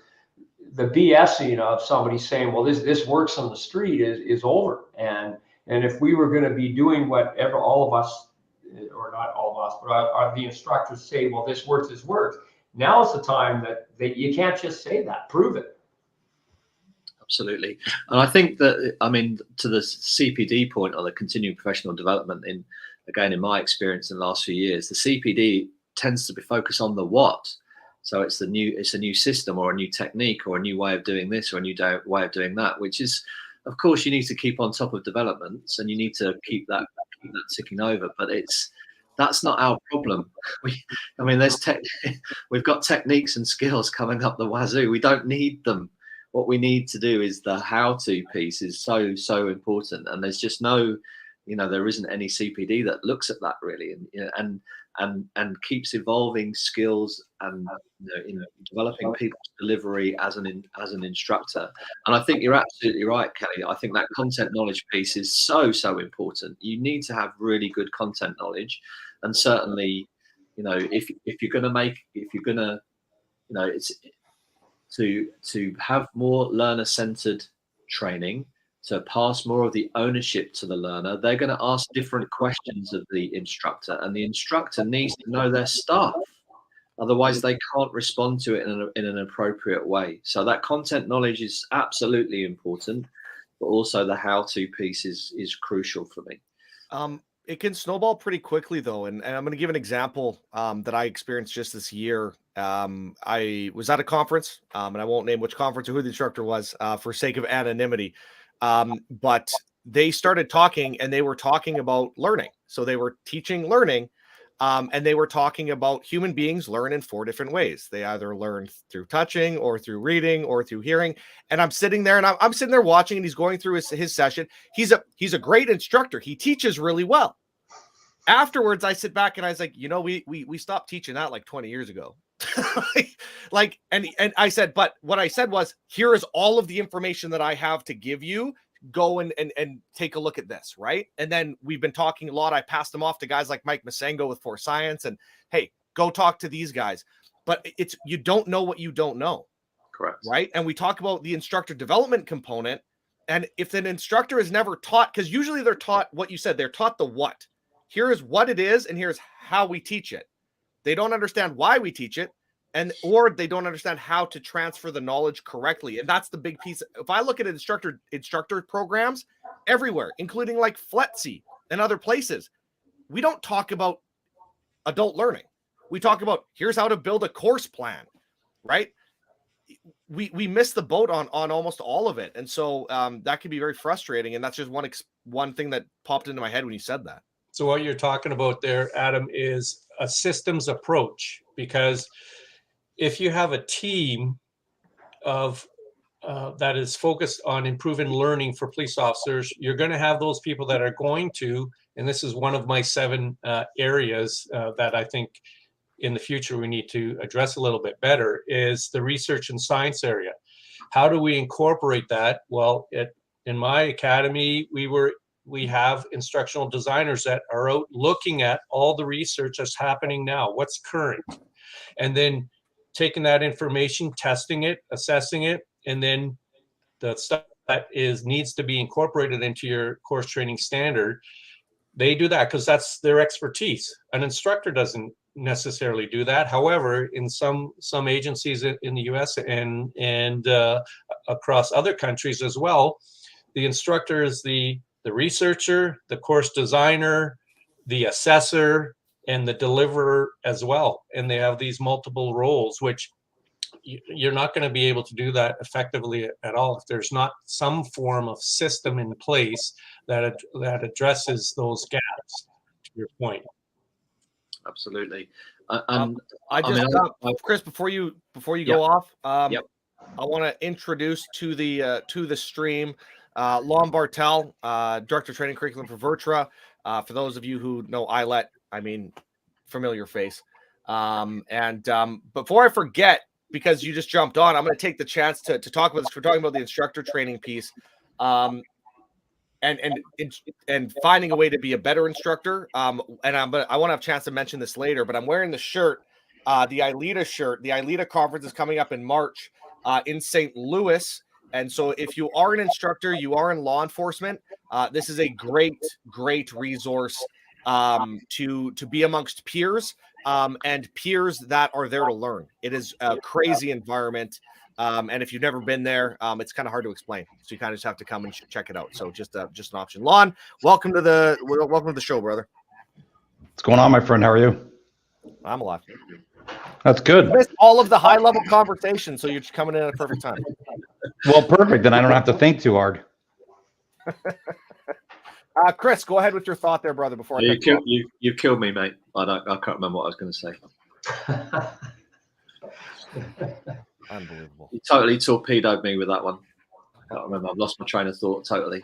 [SPEAKER 4] the BSing of somebody saying, well, this works on the street is over. And if we were going to be doing whatever all of us, or not all of us, but the instructors say, well, this works, now is the time that you can't just say that, prove it.
[SPEAKER 2] Absolutely. And I think that, I mean, to the CPD point, or the continuing professional development, in my experience in the last few years, the CPD tends to be focused on the what. So it's a new system, or a new technique, or a new way of doing this, or a new way of doing that, which is, of course, you need to keep on top of developments, and you need to keep that ticking over. But that's not our problem. We've got techniques and skills coming up the wazoo. We don't need them. What we need to do is the how-to piece is so important, and there's just no, there isn't any CPD that looks at that really, and keeps evolving skills and in developing people's delivery as an instructor. And I think you're absolutely right, Kelly. I think that content knowledge piece is so important. You need to have really good content knowledge, and certainly, if you're gonna it's to have more learner-centered training, to pass more of the ownership to the learner. They're going to ask different questions of the instructor, and the instructor needs to know their stuff. Otherwise, they can't respond to it in an appropriate way. So that content knowledge is absolutely important, but also the how-to piece is crucial for me.
[SPEAKER 1] It can snowball pretty quickly, though. And I'm going to give an example that I experienced just this year. I was at a conference, and I won't name which conference or who the instructor was for sake of anonymity. But they started talking, and they were talking about learning. So they were teaching learning, and they were talking about human beings learn in 4 different ways. They either learn through touching, or through reading, or through hearing. And I'm sitting there, and I'm sitting there watching, and he's going through his session. He's a great instructor. He teaches really well. Afterwards, I sit back and I was like, we stopped teaching that like 20 years ago. And I said, but what I said was, here is all of the information that I have to give you. Go and take a look at this, right? And then we've been talking a lot. I passed them off to guys like Mike Masengo with For Science, and hey, go talk to these guys. But you don't know what you don't know.
[SPEAKER 2] Correct.
[SPEAKER 1] Right? And we talk about the instructor development component. And if an instructor is never taught, because usually they're taught what you said, they're taught the what. Here is what it is, and here's how we teach it. They don't understand why we teach it, or they don't understand how to transfer the knowledge correctly. And that's the big piece. If I look at instructor programs everywhere, including like FLETC and other places, we don't talk about adult learning. We talk about, here's how to build a course plan, right? We miss the boat on almost all of it. And so that can be very frustrating. And that's just one thing that popped into my head when you said that.
[SPEAKER 3] So what you're talking about there, Adam, is a systems approach, because if you have a team of that is focused on improving learning for police officers, you're going to have those people that are going to, and this is one of my 7 areas that I think in the future we need to address a little bit better, is the research and science area. How do we incorporate that? Well, in my academy, we have instructional designers that are out looking at all the research that's happening now, what's current, and then taking that information, testing it, assessing it, and then the stuff that needs to be incorporated into your course training standard. They do that because that's their expertise. An instructor doesn't necessarily do that. However, in some agencies in the US and across other countries as well, the instructor is the researcher, the course designer, the assessor, and the deliverer as well. And they have these multiple roles, which you're not going to be able to do that effectively at all if there's not some form of system in place that addresses those gaps, to your point.
[SPEAKER 2] Absolutely.
[SPEAKER 1] Chris, before you
[SPEAKER 2] Yep.
[SPEAKER 1] go off,
[SPEAKER 2] Yep.
[SPEAKER 1] I want to introduce to the stream Lon Bartel, Director of Training Curriculum for VirTra. For those of you who know ILET, I mean, familiar face. Before I forget, because you just jumped on, I'm going to take the chance to talk about this. We're talking about the instructor training piece, and finding a way to be a better instructor. I want to have a chance to mention this later, but I'm wearing the shirt, the ILETA shirt. The ILETA conference is coming up in March in St. Louis. And so if you are an instructor, you are in law enforcement, this is a great resource to be amongst peers and peers that are there to learn. It is a crazy environment. And if you've never been there, it's kind of hard to explain. So you kind of just have to come and check it out. So just an option. Lon, welcome to the show, brother.
[SPEAKER 5] What's going on, my friend? How are you?
[SPEAKER 1] I'm alive.
[SPEAKER 5] That's good.
[SPEAKER 1] You missed all of the high level conversation, so you're coming in at a perfect time.
[SPEAKER 5] Well, perfect. Then I don't have to think too hard.
[SPEAKER 1] Chris, go ahead with your thought there, brother. Before
[SPEAKER 2] you killed me, mate. I can't remember what I was going to say.
[SPEAKER 1] Unbelievable.
[SPEAKER 2] You totally torpedoed me with that one. I can't remember. I've lost my train of thought totally.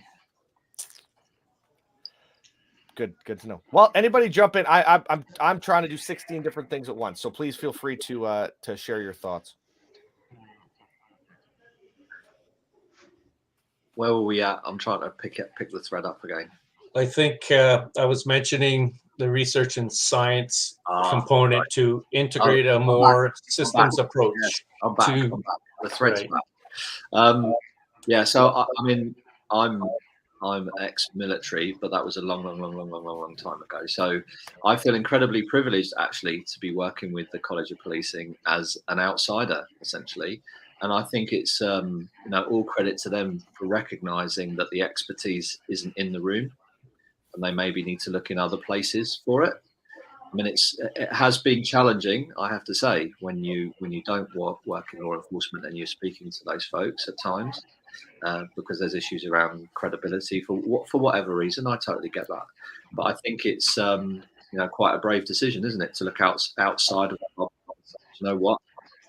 [SPEAKER 1] Good to know. Well, anybody jump in. I'm trying to do 16 different things at once, so please feel free to share your thoughts.
[SPEAKER 2] Where were we at? I'm trying to pick the thread up again.
[SPEAKER 3] I think I was mentioning the research and science component right. to integrate a more systems approach.
[SPEAKER 2] Yes, I'm back. The thread's
[SPEAKER 3] right.
[SPEAKER 2] back. Yeah, so I mean, I'm ex-military, but that was a long time ago. So I feel incredibly privileged actually to be working with the College of Policing as an outsider, essentially. And I think it's all credit to them for recognizing that the expertise isn't in the room, and they maybe need to look in other places for it. I mean, it has been challenging, I have to say, when you don't work in law enforcement and you're speaking to those folks at times, because there's issues around credibility for whatever reason. I totally get that, but I think it's quite a brave decision, isn't it, to look outside of the problem. You know what?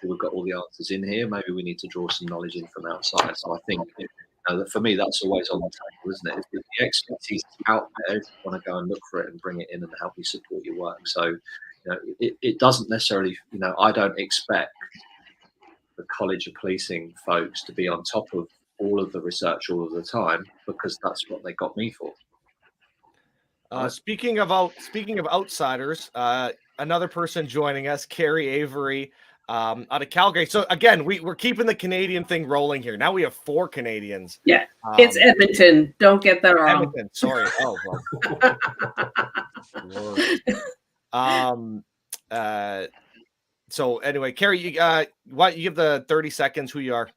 [SPEAKER 2] We've got all the answers in here. Maybe we need to draw some knowledge in from outside. So I think that for me, that's always on the table, isn't it? If the expertise is out there, you want to go and look for it and bring it in and help you support your work. So it doesn't necessarily, I don't expect the College of Policing folks to be on top of all of the research all of the time, because that's what they got me for.
[SPEAKER 1] Speaking of outsiders, another person joining us, Carrie Avery, out of Calgary. So again, we're keeping the Canadian thing rolling here. Now we have 4 Canadians.
[SPEAKER 6] Yeah, it's Edmonton. Don't get that wrong.
[SPEAKER 1] Edmonton. Sorry. Oh, well. So anyway, Carrie, you give the 30 seconds who you are.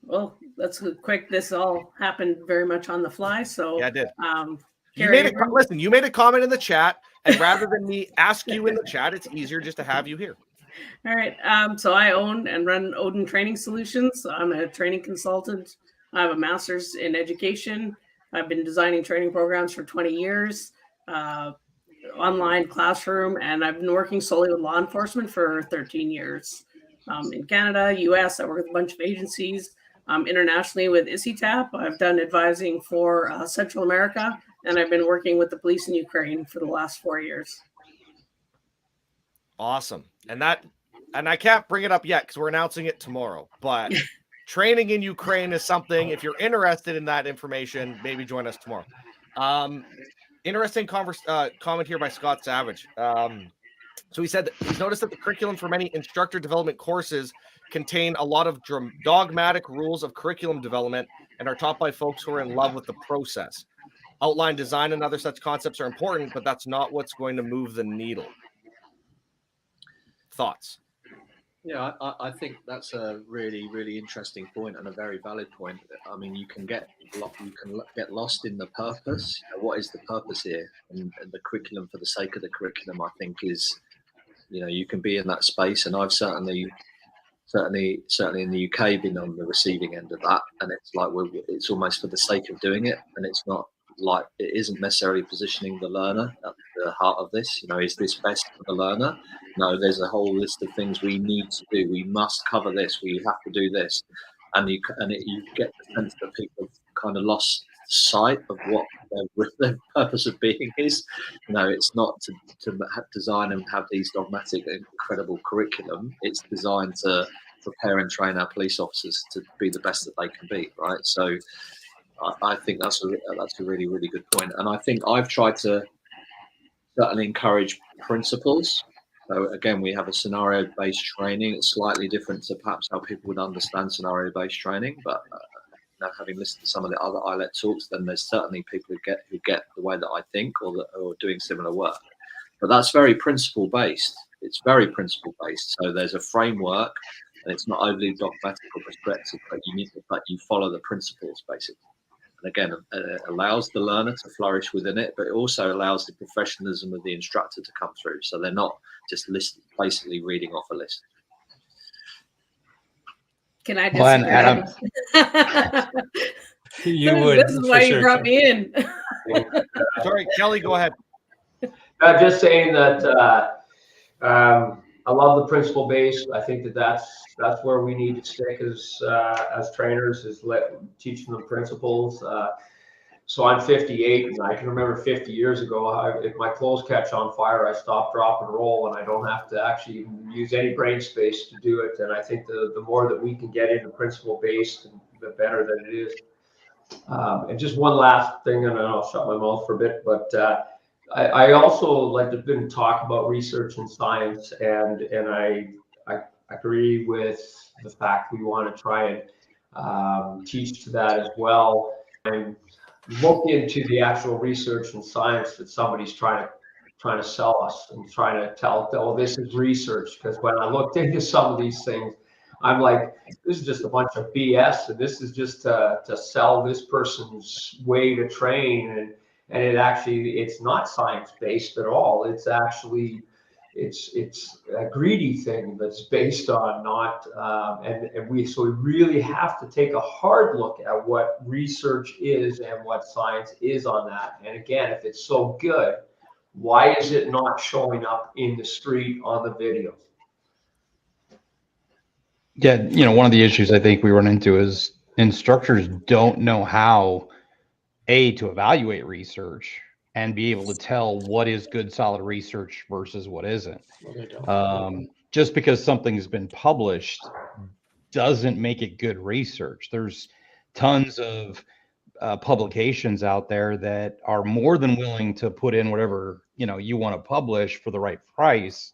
[SPEAKER 6] Well, that's quick. This all happened very much on the fly. So
[SPEAKER 1] yeah, I did.
[SPEAKER 6] Carrie,
[SPEAKER 1] you made a comment in the chat, and rather than me ask you in the chat, it's easier just to have you here.
[SPEAKER 6] All right. So I own and run Odin Training Solutions. I'm a training consultant. I have a master's in education. I've been designing training programs for 20 years, online classroom, and I've been working solely with law enforcement for 13 years. In Canada, US, I work with a bunch of agencies. Internationally with ICITAP, I've done advising for Central America, and I've been working with the police in Ukraine for the last 4 years.
[SPEAKER 1] Awesome. And I can't bring it up yet because we're announcing it tomorrow, but training in Ukraine is something, if you're interested in that information, maybe join us tomorrow. Interesting comment here by Scott Savage. So he said that he's noticed that the curriculum for many instructor development courses contain a lot of dogmatic rules of curriculum development and are taught by folks who are in love with the process. Outline design and other such concepts are important, but that's not what's going to move the needle. Thoughts?
[SPEAKER 2] Yeah, I think that's a really, really interesting point and a very valid point. I mean, you can get lost in the purpose. You know, what is the purpose here? And the curriculum for the sake of the curriculum, I think, is, you know, you can be in that space. And I've certainly in the UK been on the receiving end of that. And it's like it's almost for the sake of doing it, and it's not like it isn't necessarily positioning the learner at the heart of this. You know, is this best for the learner? No, there's a whole list of things we need to do. We must cover this. We have to do this, and you get the sense that people have kind of lost sight of what their purpose of being is. You know, it's not to design and have these dogmatic, incredible curriculum. It's designed to prepare and train our police officers to be the best that they can be. Right. So I think that's a really, really good point. And I think I've tried to certainly encourage principles. So again, we have a scenario-based training. It's slightly different to perhaps how people would understand scenario-based training, but now having listened to some of the other ILET talks, then there's certainly people who get the way that I think or are doing similar work. But that's very principle-based. It's very principle-based. So there's a framework, and it's not overly dogmatic or prescriptive, but you follow the principles basically. And again, it allows the learner to flourish within it, but it also allows the professionalism of the instructor to come through. So they're not just basically reading off a list.
[SPEAKER 6] Can I
[SPEAKER 5] Well,
[SPEAKER 6] disagree?
[SPEAKER 5] Adam,
[SPEAKER 3] You would.
[SPEAKER 6] This is why you brought me in.
[SPEAKER 1] Sorry, Kelly, go ahead.
[SPEAKER 4] I'm just saying that I love the principle base. I think that's where we need to stick as trainers, is teaching them principles. So I'm 58, and I can remember 50 years ago, if my clothes catch on fire, I stop, drop, and roll, and I don't have to actually even use any brain space to do it. And I think the more that we can get into principle based, the better that it is. And just one last thing, and then I'll shut my mouth for a bit, but I also like to been talk about research and science, and I agree with the fact we want to try and teach to that as well, and look into the actual research and science that somebody's trying to sell us and trying to tell, oh, this is research. Because when I looked into some of these things, I'm like, this is just a bunch of BS, and this is just to sell this person's way to train, and it's not science-based at all. It's actually it's a greedy thing that's based on not and we really have to take a hard look at what research is and what science is on that. And again, if it's so good, why is it not showing up in the street on the videos?
[SPEAKER 5] yeah, one of the issues I think we run into is instructors don't know how to evaluate research and be able to tell what is good, solid research versus what isn't.
[SPEAKER 3] Well, they don't.
[SPEAKER 5] Just because something's been published doesn't make it good research. There's tons of publications out there that are more than willing to put in whatever you want to publish for the right price,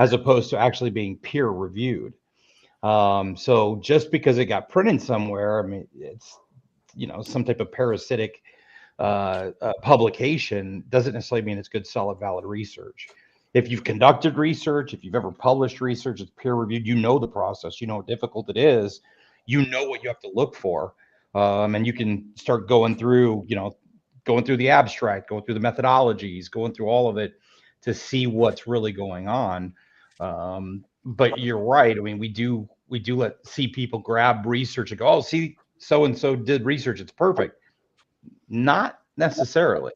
[SPEAKER 5] as opposed to actually being peer reviewed. So just because it got printed somewhere, I mean, it's some type of parasitic publication doesn't necessarily mean it's good, solid, valid research. If you've conducted research, if you've ever published research, it's peer reviewed, the process, how difficult it is, what you have to look for. And you can start going through the abstract, going through the methodologies, going through all of it to see what's really going on. But you're right. I mean, we do see people grab research and go, oh, see, so-and-so did research, it's perfect. Not necessarily.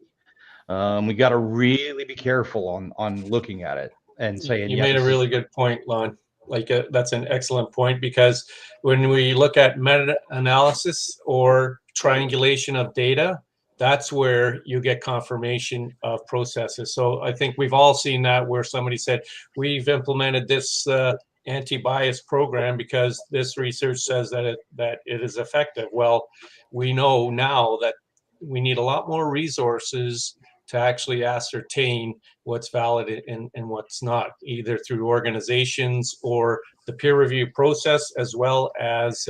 [SPEAKER 5] We got to really be careful on looking at it and saying.
[SPEAKER 3] You made a really good point, Lon. That's an excellent point, because when we look at meta-analysis or triangulation of data, that's where you get confirmation of processes. So I think we've all seen that, where somebody said, we've implemented this anti-bias program because this research says that it is effective. Well, we know now that we need a lot more resources to actually ascertain what's valid and what's not, either through organizations or the peer review process, as well as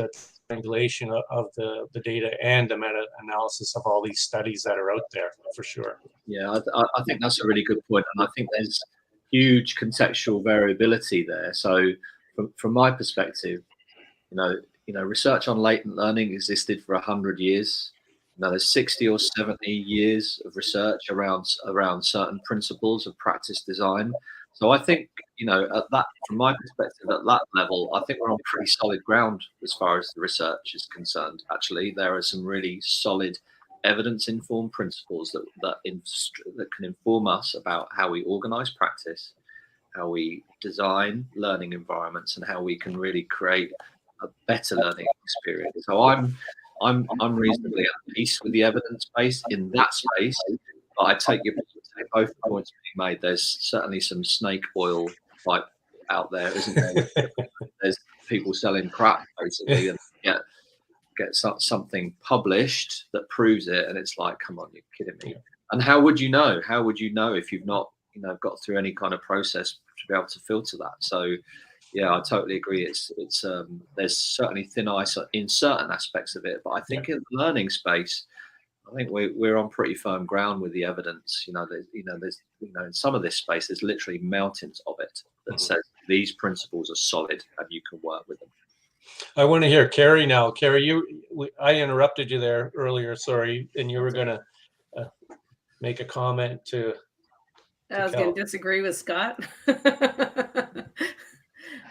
[SPEAKER 3] triangulation of the data and the meta-analysis of all these studies that are out there, for sure.
[SPEAKER 2] Yeah, I think that's a really good point. And I think there's huge contextual variability there. So from my perspective, research on latent learning existed for 100 years. There's 60 or 70 years of research around certain principles of practice design. So I think, from my perspective, at that level, I think we're on pretty solid ground as far as the research is concerned. Actually, there are some really solid evidence-informed principles that can inform us about how we organize practice, how we design learning environments, and how we can really create a better learning experience. So I'm reasonably at peace with the evidence base in that space. But I take both the points being made. There's certainly some snake oil type out there, isn't there? There's people selling crap basically, and get something published that proves it, and it's like, come on, you're kidding me. And how would you know? How would you know if you've not, got through any kind of process to be able to filter that? So, yeah, I totally agree. It's there's certainly thin ice in certain aspects of it, but I think in the learning space, I think we're on pretty firm ground with the evidence. There's in some of this space, there's literally mountains of it that says these principles are solid and you can work with them.
[SPEAKER 3] I want to hear Carrie now. Carrie, I interrupted you there earlier, sorry, and you were going to make a comment to
[SPEAKER 6] I was going to disagree with Scott.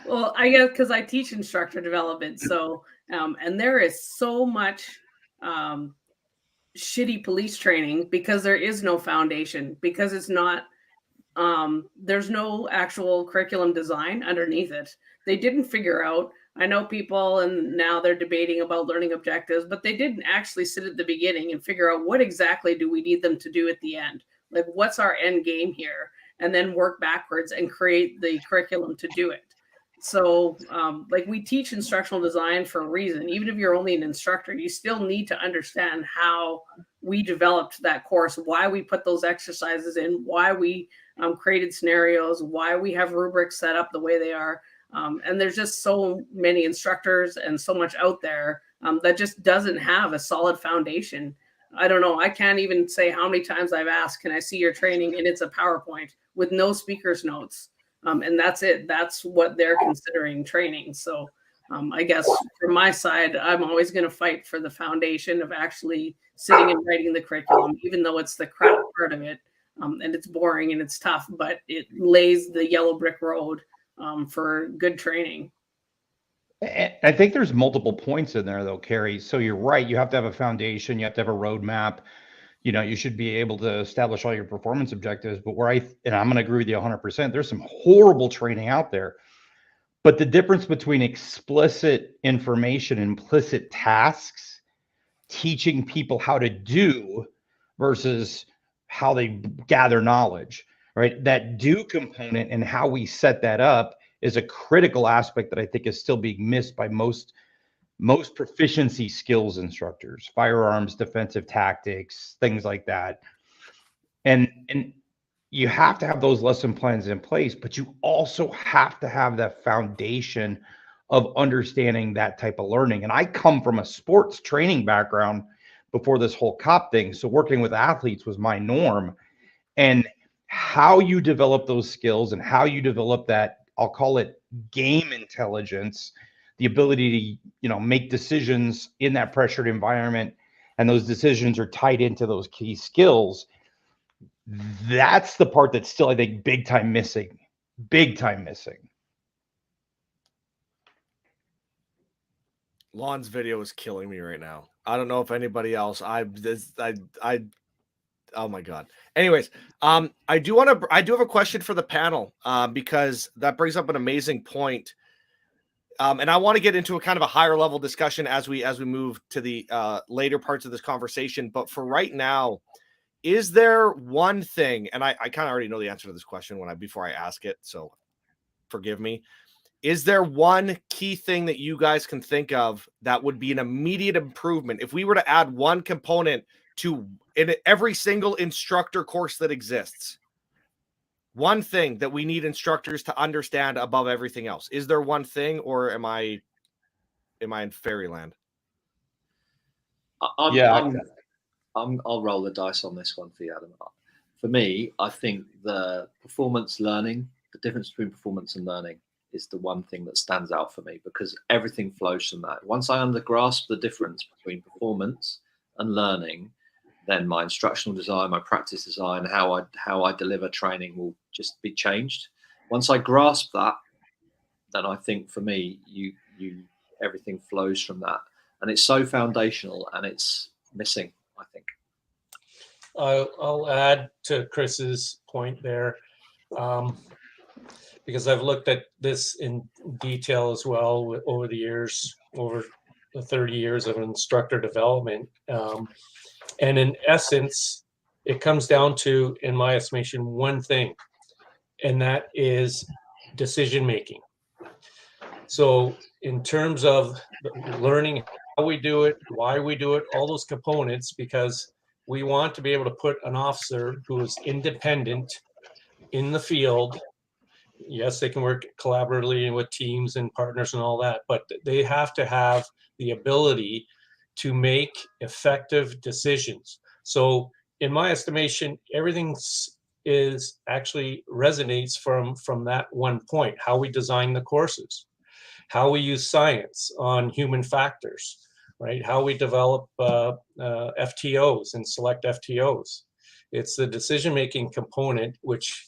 [SPEAKER 6] Well, I guess because I teach instructor development, so and there is so much shitty police training because there is no foundation, because it's not there's no actual curriculum design underneath it. They didn't figure out. I know people, and now they're debating about learning objectives, but they didn't actually sit at the beginning and figure out what exactly do we need them to do at the end. Like, what's our end game here? And then work backwards and create the curriculum to do it. So like, we teach instructional design for a reason. Even if you're only an instructor, you still need to understand how we developed that course, why we put those exercises in, why we created scenarios, why we have rubrics set up the way they are. And there's just so many instructors and so much out there that just doesn't have a solid foundation. I don't know. I can't even say how many times I've asked, can I see your training? And it's a PowerPoint with no speaker's notes. And that's it. That's what they're considering training. So I guess from my side, I'm always going to fight for the foundation of actually sitting and writing the curriculum, even though it's the crap part of it. And it's boring and it's tough, but it lays the yellow brick road for good training.
[SPEAKER 5] I think there's multiple points in there, though, Carrie. So you're right. You have to have a foundation. You have to have a roadmap. You should be able to establish all your performance objectives. But and I'm going to agree with you 100%, there's some horrible training out there. But the difference between explicit information and implicit tasks, teaching people how to do versus how they gather knowledge, right? That do component and how we set that up is a critical aspect that I think is still being missed by most proficiency skills instructors, firearms, defensive tactics, things like that. And you have to have those lesson plans in place, but you also have to have that foundation of understanding that type of learning. And I come from a sports training background before this whole COP thing. So working with athletes was my norm. And how you develop those skills and how you develop that, I'll call it game intelligence, the ability to, make decisions in that pressured environment, and those decisions are tied into those key skills. That's the part that's still, I think, big time missing.
[SPEAKER 1] Lon's video is killing me right now. I don't know if anybody else. Oh my God. Anyways, I do have a question for the panel, because that brings up an amazing point. And I want to get into a kind of a higher level discussion as we move to the later parts of this conversation. But for right now, is there one thing, and I kind of already know the answer to this question before I ask it, so forgive me. Is there one key thing that you guys can think of that would be an immediate improvement if we were to add one component in every single instructor course that exists? One thing that we need instructors to understand above everything else. Is there one thing, or am I in fairyland?
[SPEAKER 2] I'll roll the dice on this one for you, Adam. For me, I think the performance learning, the difference between performance and learning, is the one thing that stands out for me, because everything flows from that. Once I grasp the difference between performance and learning, then my instructional design, my practice design, how I deliver training will just be changed. Once I grasp that, then I think for me, everything flows from that, and it's so foundational, and it's missing, I think.
[SPEAKER 3] I'll add to Chris's point there, because I've looked at this in detail as well over the years, over the 30 years of instructor development. And in essence, it comes down to, in my estimation, one thing, and that is decision making. So in terms of learning how we do it, why we do it, all those components, because we want to be able to put an officer who is independent in the field. Yes, they can work collaboratively with teams and partners and all that, but they have to have the ability to make effective decisions. So in my estimation, everything is actually resonates from that one point: how we design the courses, how we use science on human factors, right? How we develop FTOs and select FTOs. It's the decision-making component which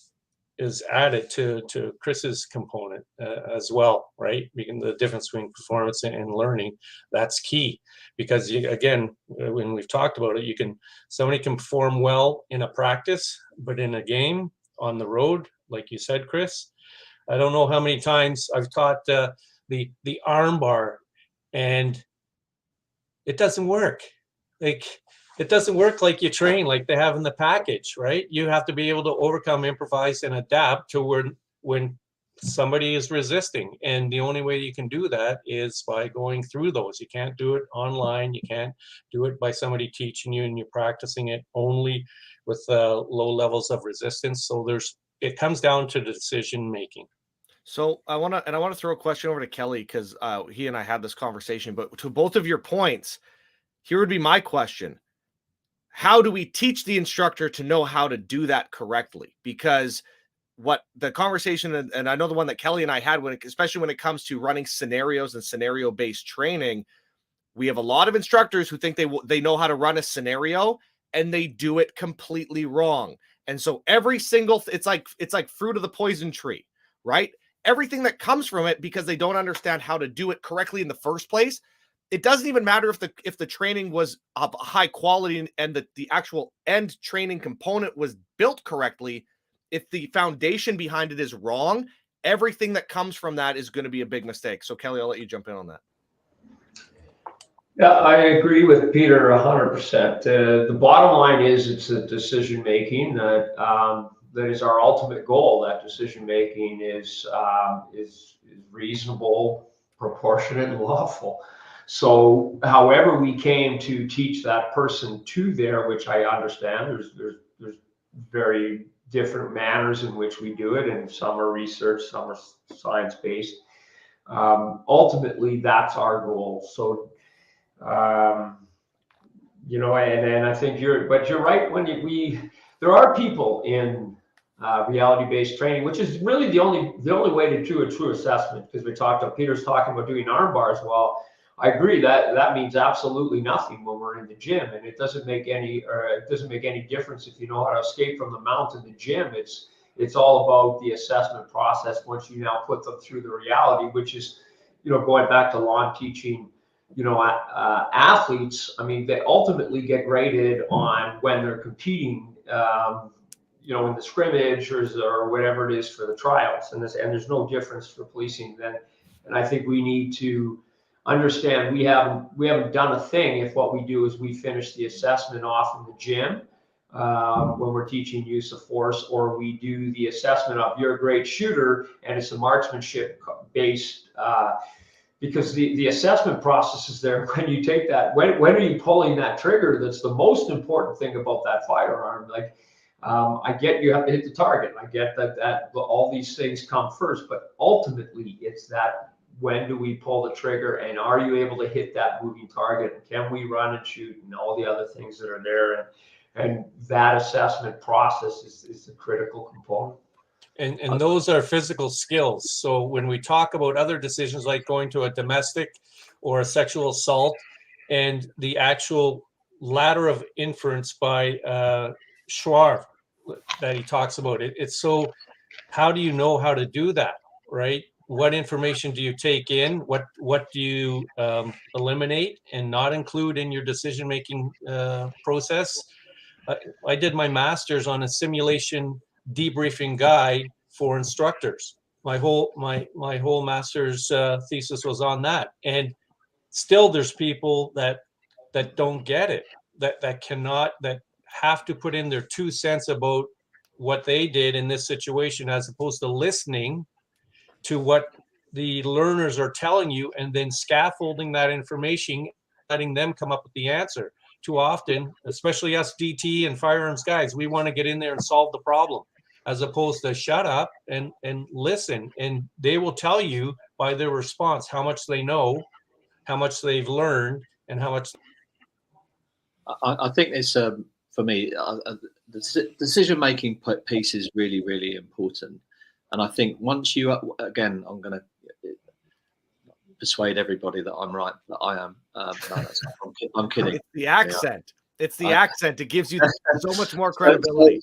[SPEAKER 3] is added to Chris's component as well, right? The difference between performance and learning, that's key. Because again, when we've talked about it, somebody can perform well in a practice, but in a game on the road, like you said, Chris, I don't know how many times I've taught the arm bar, and it doesn't work. It doesn't work like you train, like they have in the package, right? You have to be able to overcome, improvise, and adapt to when somebody is resisting. And the only way you can do that is by going through those. You can't do it online. You can't do it by somebody teaching you and you're practicing it only with low levels of resistance. So it comes down to the decision making.
[SPEAKER 1] So I want to throw a question over to Kelly, because he and I had this conversation, but to both of your points, here would be my question. How do we teach the instructor to know how to do that correctly? Because what the conversation, and I know the one that Kelly and I had, especially when it comes to running scenarios and scenario-based training, we have a lot of instructors who think they know how to run a scenario, and they do it completely wrong. And so every single, it's like fruit of the poison tree, right? Everything that comes from it, because they don't understand how to do it correctly in the first place. It doesn't even matter if the training was of high quality and the actual end training component was built correctly. If the foundation behind it is wrong, everything that comes from that is going to be a big mistake. So Kelly, I'll let you jump in on that.
[SPEAKER 4] Yeah, I agree with Peter 100%. The bottom line is it's a decision making that is our ultimate goal. That decision making is reasonable, proportionate, and lawful. So however we came to teach that person to there, which I understand, there's very different manners in which we do it, and some are research, some are science-based. Ultimately, that's our goal. So, and I think you're right when there are people in reality-based training, which is really the only way to do a true assessment, because Peter's talking about doing arm bars. Well, I agree that means absolutely nothing when we're in the gym, and it doesn't make any difference if you know how to escape from the mount in the gym. It's all about the assessment process once you now put them through the reality, which is, going back to lawn teaching, athletes. I mean, they ultimately get graded on when they're competing, in the scrimmage or whatever it is for the trials, and there's no difference for policing then. And I think we need to understand we haven't done a thing if what we do is we finish the assessment off in the gym when we're teaching use of force, or we do the assessment of you're a great shooter and it's a marksmanship based, because the assessment process is there when you take that, when are you pulling that trigger? That's the most important thing about that firearm. Like, I get you have to hit the target. I get that all these things come first, but ultimately it's that, when do we pull the trigger, and are you able to hit that moving target? And can we run and shoot, and all the other things that are there? And that assessment process is the critical component.
[SPEAKER 3] And those are physical skills. So when we talk about other decisions like going to a domestic or a sexual assault, and the actual ladder of inference by Schwartz that he talks about, it's so, how do you know how to do that, right? What information do you take in? What do you eliminate and not include in your decision-making process? I did my master's on a simulation debriefing guide for instructors. My whole master's thesis was on that, and still there's people that don't get it, that have to put in their 2 cents about what they did in this situation, as opposed to listening to what the learners are telling you and then scaffolding that information, letting them come up with the answer. Too often, especially us DT and firearms guys, we want to get in there and solve the problem, as opposed to shut up and listen. And they will tell you by their response how much they know, how much they've learned, and how much.
[SPEAKER 2] I think it's for me, the decision-making piece is really, really important. And I think once you, again, I'm going to persuade everybody that I'm right, that I am. No, I'm kidding.
[SPEAKER 1] It's the accent. Yeah. It's the accent. It gives you so much more credibility.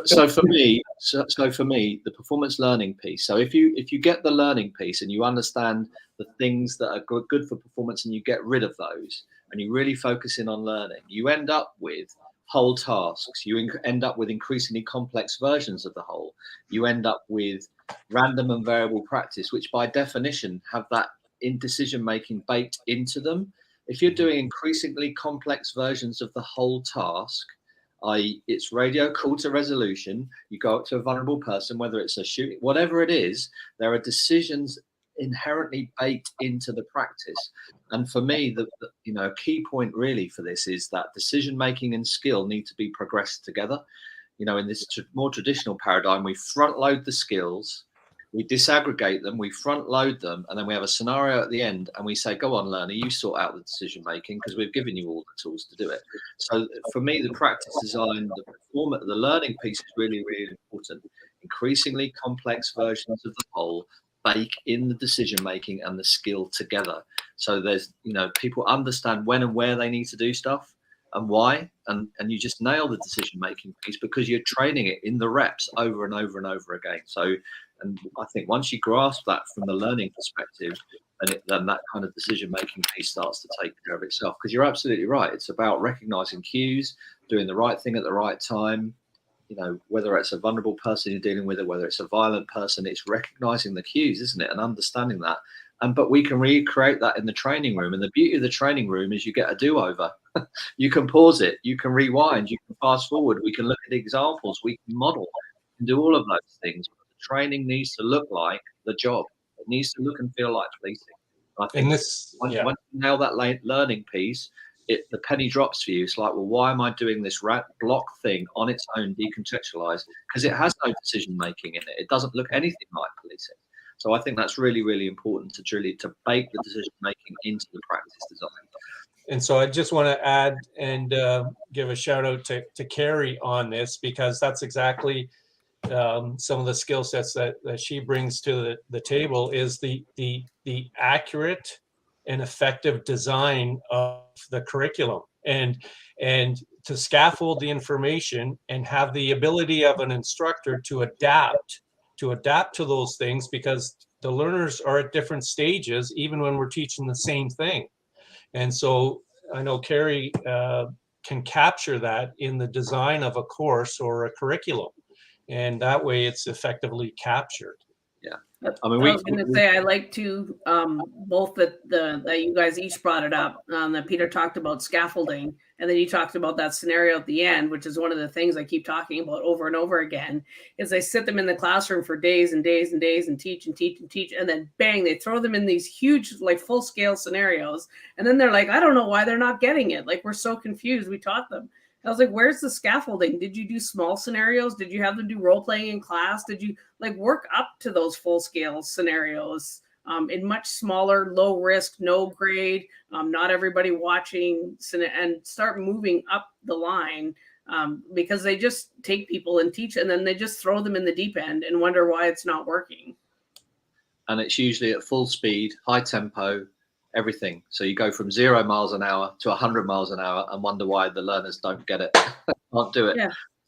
[SPEAKER 2] So for me, the performance learning piece. So if you get the learning piece and you understand the things that are good for performance, and you get rid of those, and you really focus in on learning, you end up with whole tasks. You end up with increasingly complex versions of the whole. You end up with random and variable practice, which by definition have that in decision making baked into them. If you're doing increasingly complex versions of the whole task, i.e. it's radio call to resolution, you go up to a vulnerable person, whether it's a shooting, whatever it is, there are decisions inherently baked into the practice. And for me, the key point really for this is that decision making and skill need to be progressed together. In this more traditional paradigm, we front load the skills, we disaggregate them, we front load them, and then we have a scenario at the end, and we say, go on, learner, you sort out the decision making because we've given you all the tools to do it. So for me, the practice design, the learning piece is really, really important. Increasingly complex versions of the whole bake in the decision making and the skill together. So there's, people understand when and where they need to do stuff and why, and you just nail the decision making piece because you're training it in the reps over and over and over again. So, and I think once you grasp that from the learning perspective, then that kind of decision making piece starts to take care of itself. Because you're absolutely right. It's about recognizing cues, doing the right thing at the right time. Whether it's a vulnerable person you're dealing with or whether it's a violent person, it's recognizing the cues, isn't it? And understanding that. But we can recreate that in the training room. And the beauty of the training room is you get a do-over. You can pause it, you can rewind, you can fast forward, we can look at examples, we can model, we can do all of those things. But the training needs to look like the job. It needs to look and feel like policing. I think once you nail that learning piece, the penny drops for you. It's like, well, why am I doing this block thing on its own, decontextualized? Because it has no decision making in it. It doesn't look anything like policing. So I think that's really, really important to bake the decision making into the practice design.
[SPEAKER 3] And so I just want to add and give a shout out to Carrie on this, because that's exactly some of the skill sets that she brings to the table is the accurate and effective design of the curriculum and to scaffold the information and have the ability of an instructor to adapt to those things, because the learners are at different stages even when we're teaching the same thing. And so I know Carrie can capture that in the design of a course or a curriculum, and that way it's effectively captured.
[SPEAKER 2] Yeah.
[SPEAKER 6] I was going to say, I like to both that you guys each brought it up, that Peter talked about scaffolding, and then you talked about that scenario at the end, which is one of the things I keep talking about over and over again, is I sit them in the classroom for days and days and days and teach, and then bang, they throw them in these huge, like full scale scenarios. And then they're like, I don't know why they're not getting it. Like, we're so confused. We taught them. I was like, where's the scaffolding? Did you do small scenarios? Did you have them do role playing in class? Did you work up to those full scale scenarios in much smaller, low risk, no grade, not everybody watching, and start moving up the line because they just take people and teach, and then they just throw them in the deep end and wonder why it's not working.
[SPEAKER 2] And it's usually at full speed, high tempo, everything. So you go from 0 miles an hour to 100 miles an hour and wonder why the learners don't get it, can't do it.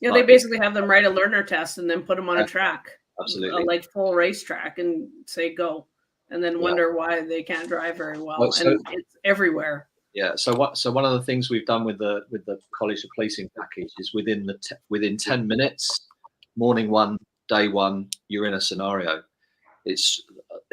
[SPEAKER 6] Yeah, they basically have them write a learner test and then put them on a track,
[SPEAKER 2] absolutely,
[SPEAKER 6] like full racetrack, and say go, and then wonder why they can't drive very well.
[SPEAKER 2] So,
[SPEAKER 6] and it's everywhere.
[SPEAKER 2] Yeah. So one of the things we've done with the College of Policing package is within 10 minutes, morning one, day one, you're in a scenario. It's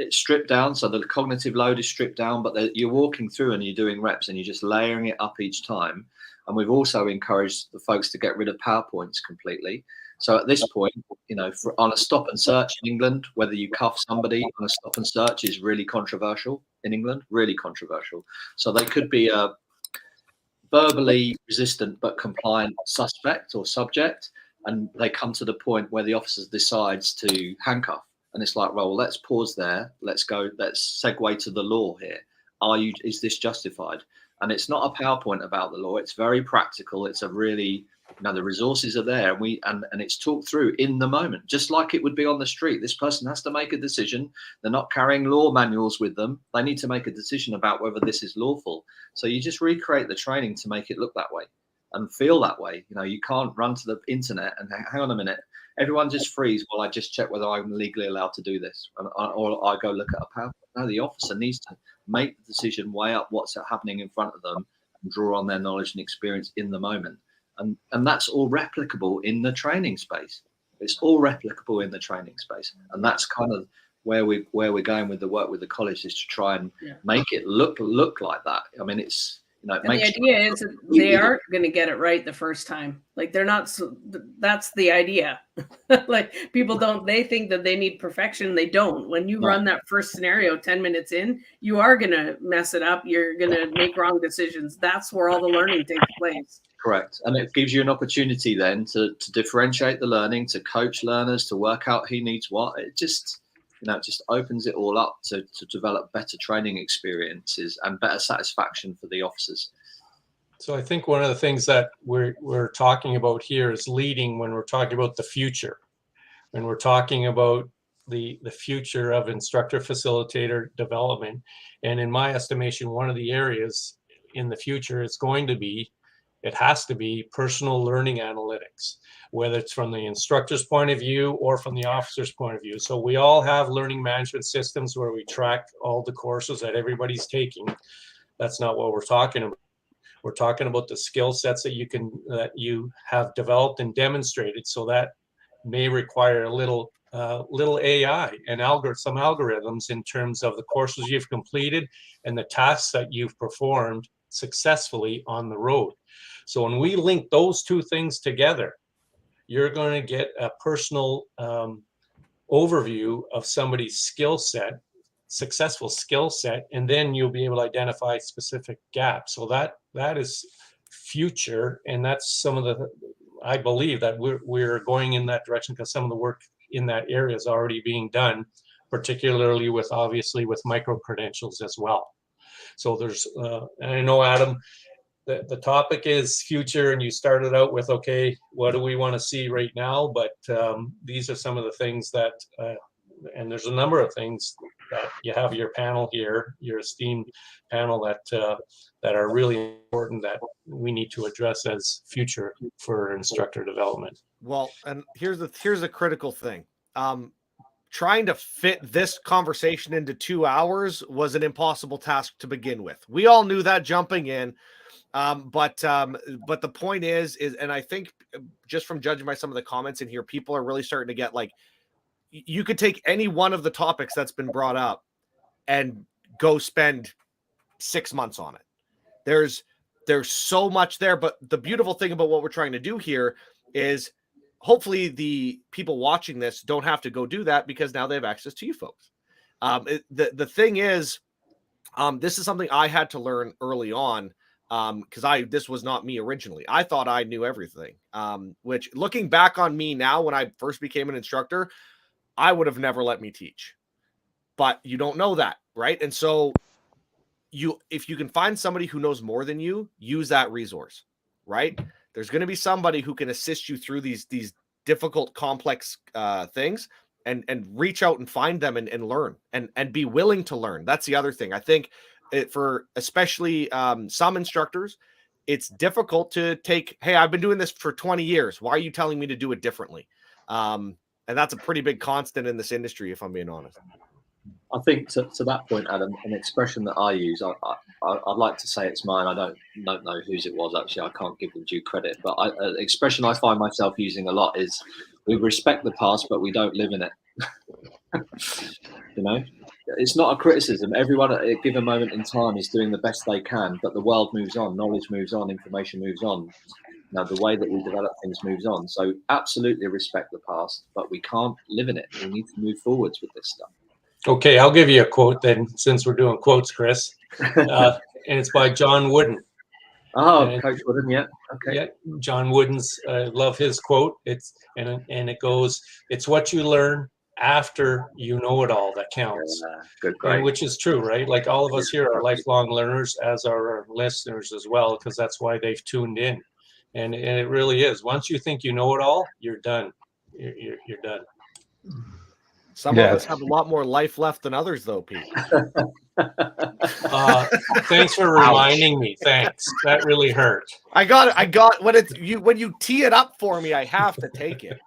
[SPEAKER 2] stripped down, so the cognitive load is stripped down, but you're walking through and you're doing reps and you're just layering it up each time. And we've also encouraged the folks to get rid of PowerPoints completely. So at this point, you know, on a stop and search in England, whether you cuff somebody on a stop and search is really controversial in England, really controversial. So they could be a verbally resistant but compliant suspect or subject, and they come to the point where the officer decides to handcuff. And it's like, well, let's pause there. Let's segue to the law here. Is this justified? And it's not a PowerPoint about the law. It's very practical. It's a really, the resources are there, and it's talked through in the moment, just like it would be on the street. This person has to make a decision. They're not carrying law manuals with them. They need to make a decision about whether this is lawful. So you just recreate the training to make it look that way and feel that way. You can't run to the internet and hang on a minute. Everyone just freeze while I just check whether I'm legally allowed to do this, or I go look at a PowerPoint. No, the officer needs to make the decision, weigh up what's happening in front of them, and draw on their knowledge and experience in the moment. And that's all replicable in the training space. It's all replicable in the training space, and that's kind of where we're going with the work with the college, is to try and make it look like that. I mean, it's. And
[SPEAKER 6] the idea is that they aren't going to get it right the first time. Like they're not. That's the idea. Like people they think that they need perfection. They don't. When you run that first scenario 10 minutes in, you are going to mess it up. You're going to make wrong decisions. That's where all the learning takes place.
[SPEAKER 2] Correct. And it gives you an opportunity then to differentiate the learning, to coach learners, to work out who needs what. It just, it just opens it all up to develop better training experiences and better satisfaction for the officers.
[SPEAKER 3] So I think one of the things that we're talking about here is leading when we're talking about the future. When we're talking about the future of instructor facilitator development. And in my estimation, one of the areas in the future it has to be personal learning analytics, whether it's from the instructor's point of view or from the officer's point of view. So we all have learning management systems where we track all the courses that everybody's taking. That's not what we're talking about. We're talking about the skill sets that you have developed and demonstrated. So that may require a little AI and some algorithms in terms of the courses you've completed and the tasks that you've performed successfully on the road. So when we link those two things together, you're going to get a personal overview of somebody's skill set, successful skill set, and then you'll be able to identify specific gaps. So that is future, and that's some of I believe that we're going in that direction, because some of the work in that area is already being done, particularly obviously with micro credentials as well. So there's, and I know, Adam, the topic is future, and you started out with, okay, what do we want to see right now? But these are some of the things that, and there's a number of things that you have your panel here, your esteemed panel, that are really important that we need to address as future for instructor development.
[SPEAKER 1] Well, and here's a critical thing. Trying to fit this conversation into 2 hours was an impossible task to begin with. We all knew that jumping in. But the point is, and I think just from judging by some of the comments in here, people are really starting to get like, you could take any one of the topics that's been brought up and go spend 6 months on it. There's so much there, but the beautiful thing about what we're trying to do here is hopefully the people watching this don't have to go do that, because now they have access to you folks. The thing is, this is something I had to learn early on. Because this was not me originally. I thought I knew everything, which, looking back on me now, when I first became an instructor, I would have never let me teach. But you don't know that, right? And so if you can find somebody who knows more than you, use that resource, right? There's going to be somebody who can assist you through these difficult, complex things, and reach out and find them and learn and be willing to learn. That's the other thing. I think for especially some instructors, it's difficult to take, hey, I've been doing this for 20 years. Why are you telling me to do it differently? And that's a pretty big constant in this industry, if I'm being honest.
[SPEAKER 2] I think to that point, Adam, an expression that I use, I'd like to say it's mine. I don't know whose it was, actually. I can't give them due credit. But an expression I find myself using a lot is, we respect the past, but we don't live in it. You know, it's not a criticism. Everyone at a given moment in time is doing the best they can, but the world moves on, knowledge moves on, information moves on. Now, the way that we develop things moves on. So absolutely respect the past, but we can't live in it. We need to move forwards with this stuff.
[SPEAKER 3] Okay, I'll give you a quote then, since we're doing quotes, Chris. And it's by John Wooden.
[SPEAKER 2] Oh, Coach Wooden, yeah. Okay.
[SPEAKER 3] Yeah, John Wooden's, love his quote. It goes, "It's what you learn after you know it all that counts."
[SPEAKER 2] Good, great.
[SPEAKER 3] And which is true, right? Like, all of us here are lifelong learners, as are our listeners as well, because that's why they've tuned in. And it really is. Once you think you know it all, you're done. You're done.
[SPEAKER 1] Some of us have a lot more life left than others, though, Pete.
[SPEAKER 3] Thanks for reminding me. Thanks. That really hurt.
[SPEAKER 1] I got when you tee it up for me, I have to take it.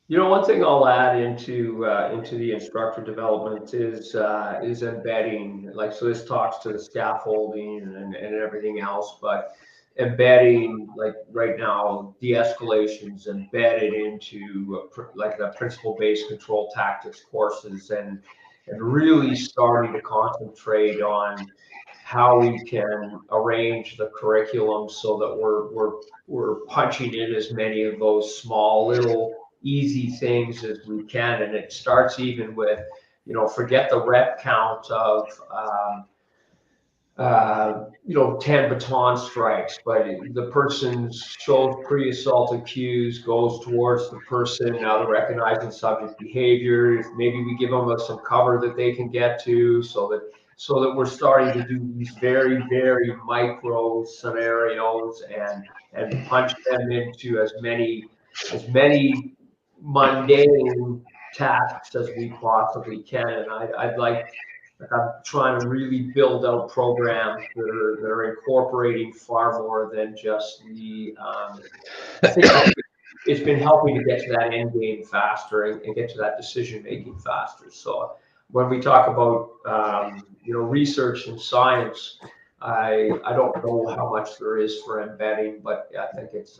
[SPEAKER 4] You know, one thing I'll add into the instructor development is embedding. Like, so this talks to the scaffolding and everything else, but embedding, like right now, de-escalations embedded into like the principle-based control tactics courses, and really starting to concentrate on how we can arrange the curriculum so that we're punching in as many of those small little easy things as we can. And it starts even with, you know, forget the rep count of 10 baton strikes, but the person shows pre-assaultive cues, goes towards the person. Now they're recognizing subject behavior. If maybe we give them some cover that they can get to, so that we're starting to do these very, very micro scenarios and punch them into as many mundane tasks as we possibly can. And I'm trying to really build out programs that are incorporating far more than just the. I think it's been helping to get to that end game faster and get to that decision making faster. So when we talk about research and science, I don't know how much there is for embedding, but I think it's.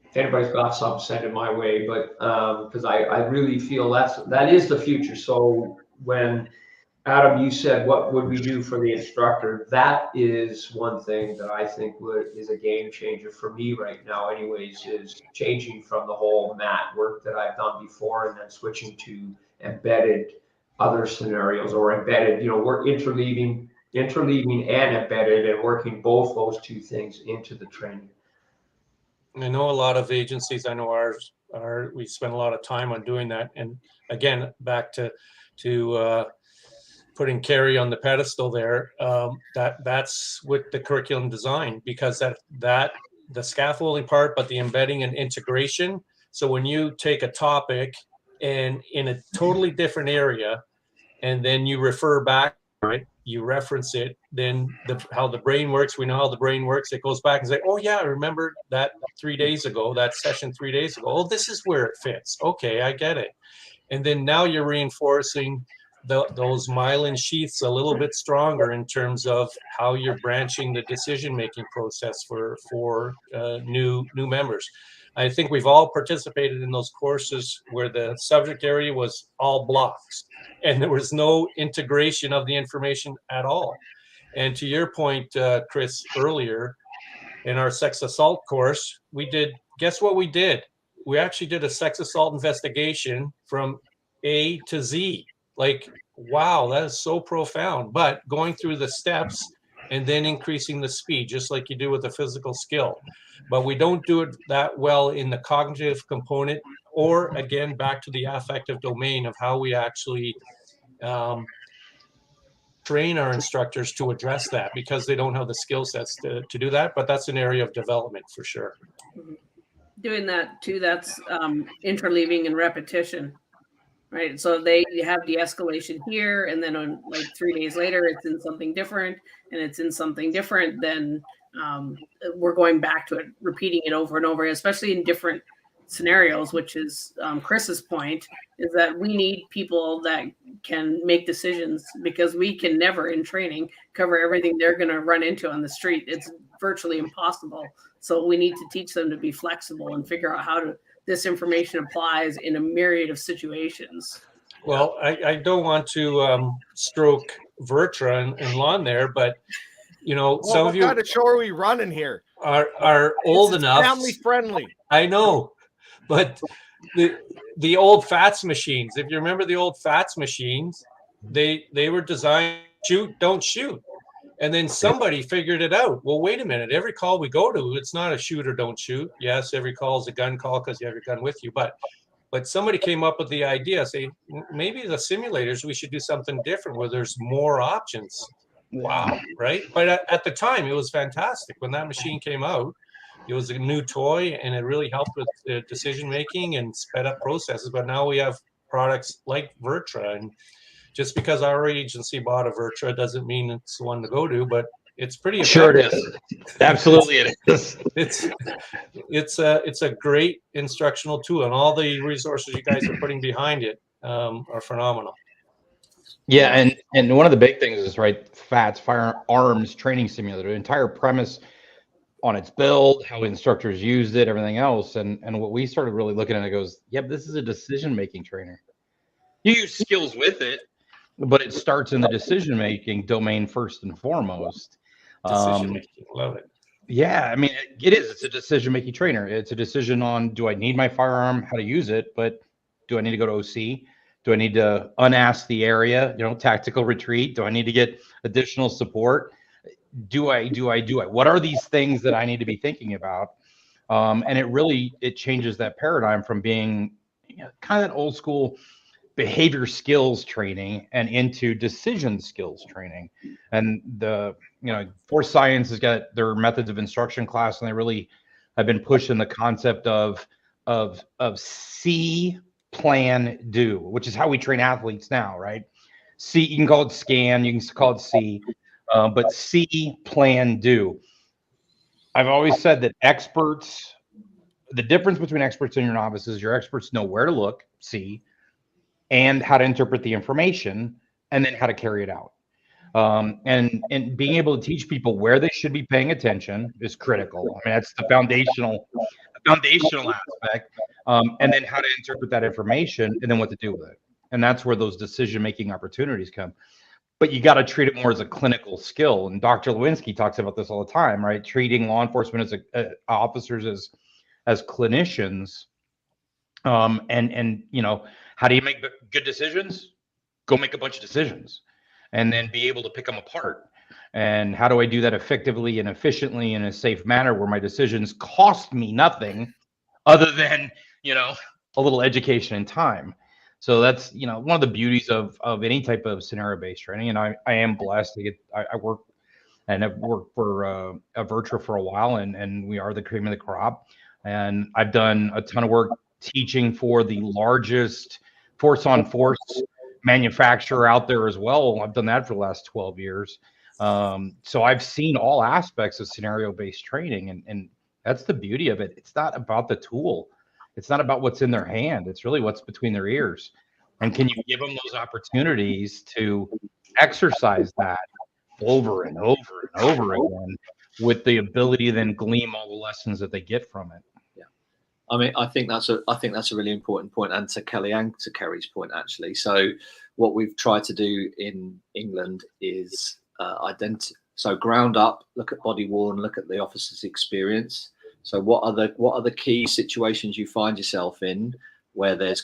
[SPEAKER 4] If anybody's got some, send it my way. But because I really feel that is the future. So when Adam, you said, what would we do for the instructor? That is one thing that I think is a game changer for me right now anyways, is changing from the whole mat work that I've done before and then switching to embedded other scenarios, or embedded, we're interleaving and embedded, and working both those two things into the training.
[SPEAKER 3] I know a lot of agencies, I know ours we spend a lot of time on doing that. And again, back to putting Carrie on the pedestal there, that's with the curriculum design, because that the scaffolding part, but the embedding and integration. So when you take a topic and in a totally different area, and then you refer back, right? You reference it, then how the brain works. We know how the brain works. It goes back and say, oh yeah, I remember that 3 days ago, that session 3 days ago. Oh, this is where it fits. Okay, I get it. And then now you're reinforcing those myelin sheaths a little bit stronger in terms of how you're branching the decision-making process for new members. I think we've all participated in those courses where the subject area was all blocks and there was no integration of the information at all. And to your point, Chris, earlier, in our sex assault course, guess what we did? We actually did a sex assault investigation from A to Z. Like, wow, that is so profound. But going through the steps and then increasing the speed, just like you do with a physical skill. But we don't do it that well in the cognitive component, or again, back to the affective domain of how we actually train our instructors to address that because they don't have the skill sets to do that. But that's an area of development for sure.
[SPEAKER 6] Doing that too, that's interleaving and repetition, right? So they have de-escalation here, and then on like 3 days later, it's in something different, and it's in something different. Then we're going back to it, repeating it over and over, especially in different scenarios, which is Chris's point, is that we need people that can make decisions, because we can never in training cover everything they're going to run into on the street. It's virtually impossible. So we need to teach them to be flexible and figure out how to this information applies in a myriad of situations.
[SPEAKER 3] Well, I don't want to stroke VirTra and Lon there, but you know,
[SPEAKER 1] Well,
[SPEAKER 3] some of you
[SPEAKER 1] what kind of show are we running here?
[SPEAKER 3] are old enough.
[SPEAKER 1] Family friendly.
[SPEAKER 3] I know, but the old FATS machines, if you remember the old FATS machines, they were designed shoot, don't shoot. And then somebody figured it out. Well, wait a minute. Every call we go to, it's not a shoot or don't shoot. Yes, every call is a gun call because you have your gun with you. But somebody came up with the idea, say, maybe the simulators, we should do something different where there's more options. Wow, right? But at the time, it was fantastic. When that machine came out, it was a new toy, and it really helped with decision making and sped up processes. But now we have products like VirTra, and just because our agency bought a VirTra doesn't mean it's the one to go to, but it's pretty effective.
[SPEAKER 5] Sure it is. Absolutely it is.
[SPEAKER 3] It's a great instructional tool, and all the resources you guys are putting behind it are phenomenal.
[SPEAKER 5] Yeah, and one of the big things is, right, FATS, firearms training simulator, the entire premise on its build, how instructors used it, everything else. And what we started really looking at, it goes, yep, this is a decision-making trainer. You use skills with it, but it starts in the decision-making domain first and foremost.
[SPEAKER 3] Decision-making, love it.
[SPEAKER 5] Yeah, I mean, it is. It's a decision-making trainer. It's a decision on, do I need my firearm, how to use it, but do I need to go to OC? Do I need to unask the area, tactical retreat? Do I need to get additional support? Do I? What are these things that I need to be thinking about? And it changes that paradigm from being kind of that old school behavior skills training and into decision skills training. And Force Science has got their methods of instruction class, and they really have been pushing the concept of see, plan, do, which is how we train athletes now, right? See, you can call it scan, you can call it see, but see, plan, do. I've always said that experts, the difference between experts and your novices, your experts know where to look, see, and how to interpret the information, and then how to carry it out. And being able to teach people where they should be paying attention is critical. I mean, that's the foundational aspect. And then how to interpret that information, and then what to do with it. And that's where those decision-making opportunities come. But you got to treat it more as a clinical skill. And Dr. Lewinsky talks about this all the time, right? Treating law enforcement as officers as clinicians. And how do you make good decisions? Go make a bunch of decisions, and then be able to pick them apart. And how do I do that effectively and efficiently in a safe manner where my decisions cost me nothing other than, a little education and time. So that's, one of the beauties of any type of scenario-based training. And I am blessed to get, I work and I've worked for VirTra for a while, and we are the cream of the crop. And I've done a ton of work teaching for the largest force-on-force manufacturer out there as well. I've done that for the last 12 years. So I've seen all aspects of scenario-based training, and that's the beauty of it. It's not about the tool. It's not about what's in their hand. It's really what's between their ears. And can you give them those opportunities to exercise that over and over and over again with the ability to then glean all the lessons that they get from it?
[SPEAKER 2] Yeah. I mean, I think that's a really important point, and to Kelly and to Kerry's point, actually. So what we've tried to do in England is so ground up, look at body worn, look at the officer's experience. So what are the key situations you find yourself in where that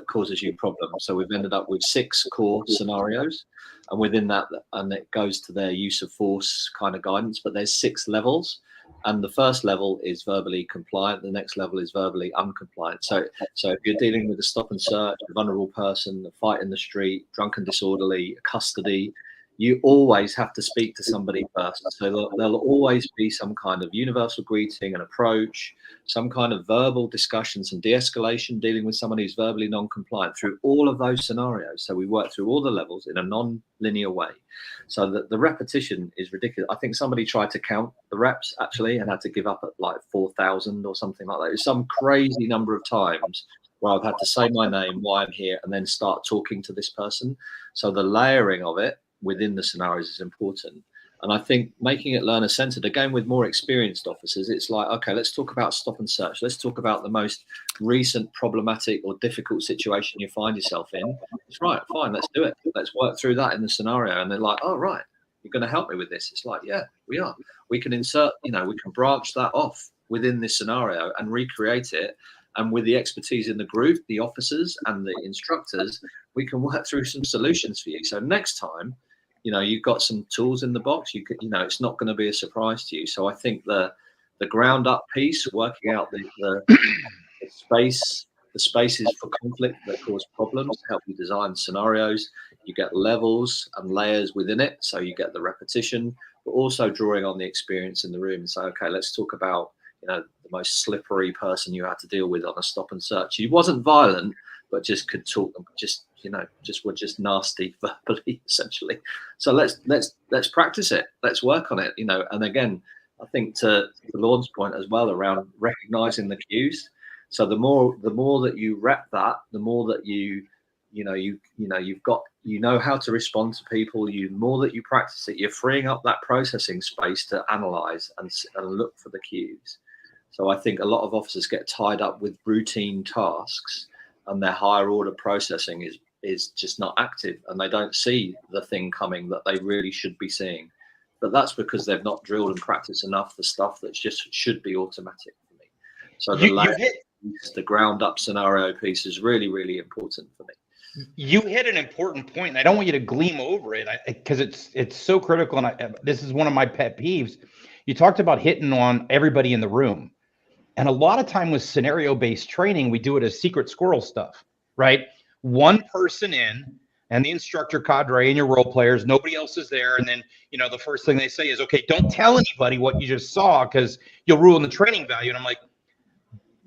[SPEAKER 2] causes you problems? So we've ended up with 6 core scenarios, and within that, and it goes to their use of force kind of guidance, but there's 6 levels. And the first level is verbally compliant. The next level is verbally uncompliant. So if you're dealing with a stop and search, a vulnerable person, a fight in the street, drunk and disorderly, custody, you always have to speak to somebody first. So there'll always be some kind of universal greeting and approach, some kind of verbal discussion, some de-escalation, dealing with someone who's verbally non-compliant through all of those scenarios. So we work through all the levels in a non-linear way. So that the repetition is ridiculous. I think somebody tried to count the reps actually and had to give up at like 4,000 or something like that. It's some crazy number of times where I've had to say my name, why I'm here, and then start talking to this person. So the layering of it within the scenarios is important. And I think making it learner centered, again, with more experienced officers, it's like, okay, let's talk about stop and search. Let's talk about the most recent problematic or difficult situation you find yourself in. It's right, fine, let's do it. Let's work through that in the scenario. And they're like, oh, right, you're going to help me with this. It's like, yeah, we are. We can insert, we can branch that off within this scenario and recreate it. And with the expertise in the group, the officers and the instructors, we can work through some solutions for you. So next time, you've got some tools in the box. It's not going to be a surprise to you. So I think the ground up piece, working out the spaces for conflict that cause problems, to help you design scenarios. You get levels and layers within it. So you get the repetition, but also drawing on the experience in the room and say, okay, let's talk about, the most slippery person you had to deal with on a stop and search. He wasn't violent, but just could talk, were just nasty verbally, essentially. So let's practice it. Let's work on it, And again, I think to Lorne's point as well around recognizing the cues. So the more that you rep that, the more that you know how to respond to people. The more that you practice it, you're freeing up that processing space to analyze and look for the cues. So I think a lot of officers get tied up with routine tasks, and their higher order processing is just not active, and they don't see the thing coming that they really should be seeing. But that's because they've not drilled and practiced enough the stuff that just should be automatic for me. So the ground up scenario piece is really, really important for me.
[SPEAKER 5] You hit an important point, and I don't want you to gleam over it because it's so critical. And this is one of my pet peeves. You talked about hitting on everybody in the room. And a lot of time with scenario-based training, we do it as secret squirrel stuff, right? One person in and the instructor cadre and your role players, nobody else is there. And then, the first thing they say is, okay, don't tell anybody what you just saw because you'll ruin the training value. And I'm like,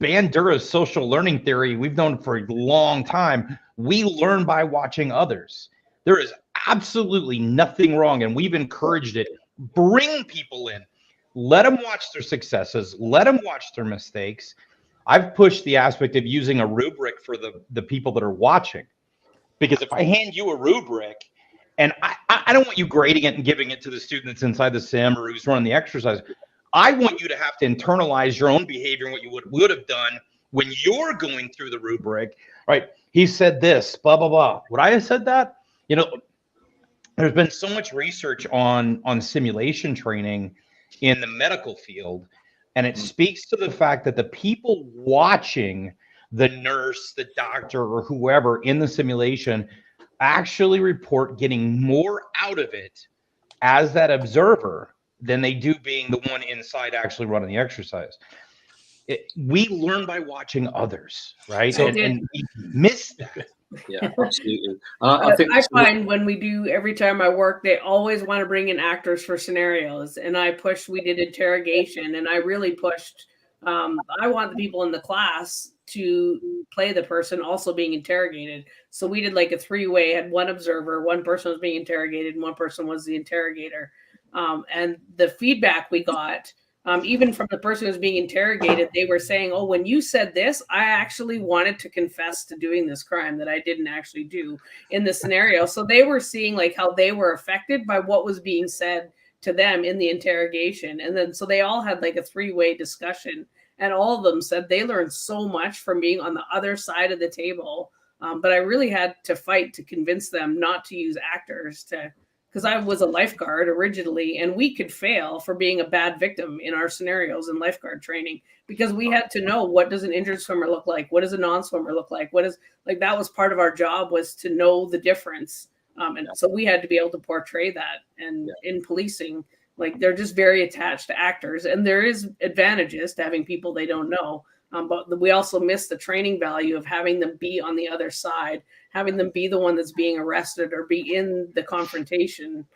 [SPEAKER 5] Bandura's social learning theory, we've known for a long time. We learn by watching others. There is absolutely nothing wrong, and we've encouraged it. Bring people in. Let them watch their successes. Let them watch their mistakes. I've pushed the aspect of using a rubric for the people that are watching. Because if I hand you a rubric, and I don't want you grading it and giving it to the student that's inside the sim or who's running the exercise. I want you to have to internalize your own behavior and what you would have done when you're going through the rubric. Right? He said this, blah, blah, blah. Would I have said that? There's been so much research on simulation training in the medical field, and it speaks to the fact that the people watching the nurse, the doctor, or whoever in the simulation actually report getting more out of it as that observer than they do being the one inside actually running the exercise. We learn by watching others, right?
[SPEAKER 6] So,
[SPEAKER 5] and we miss that.
[SPEAKER 2] Yeah, absolutely.
[SPEAKER 6] I find when we do, every time I work, they always want to bring in actors for scenarios. And we did interrogation, and I really pushed. I want the people in the class to play the person also being interrogated. So we did like a 3-way, had one observer, one person was being interrogated, and one person was the interrogator. And the feedback we got, even from the person who was being interrogated, they were saying, oh, when you said this, I actually wanted to confess to doing this crime that I didn't actually do in the scenario. So they were seeing like how they were affected by what was being said to them in the interrogation. And then, so they all had like a 3-way discussion, and all of them said they learned so much from being on the other side of the table. But I really had to fight to convince them not to use actors because I was a lifeguard originally, and we could fail for being a bad victim in our scenarios in lifeguard training, because we had to know, what does an injured swimmer look like? What does a non-swimmer look like? That was part of our job, was to know the difference. And so we had to be able to portray that. And in policing, like, they're just very attached to actors, and there is advantages to having people they don't know. But we also miss the training value of having them be on the other side, having them be the one that's being arrested or be in the confrontation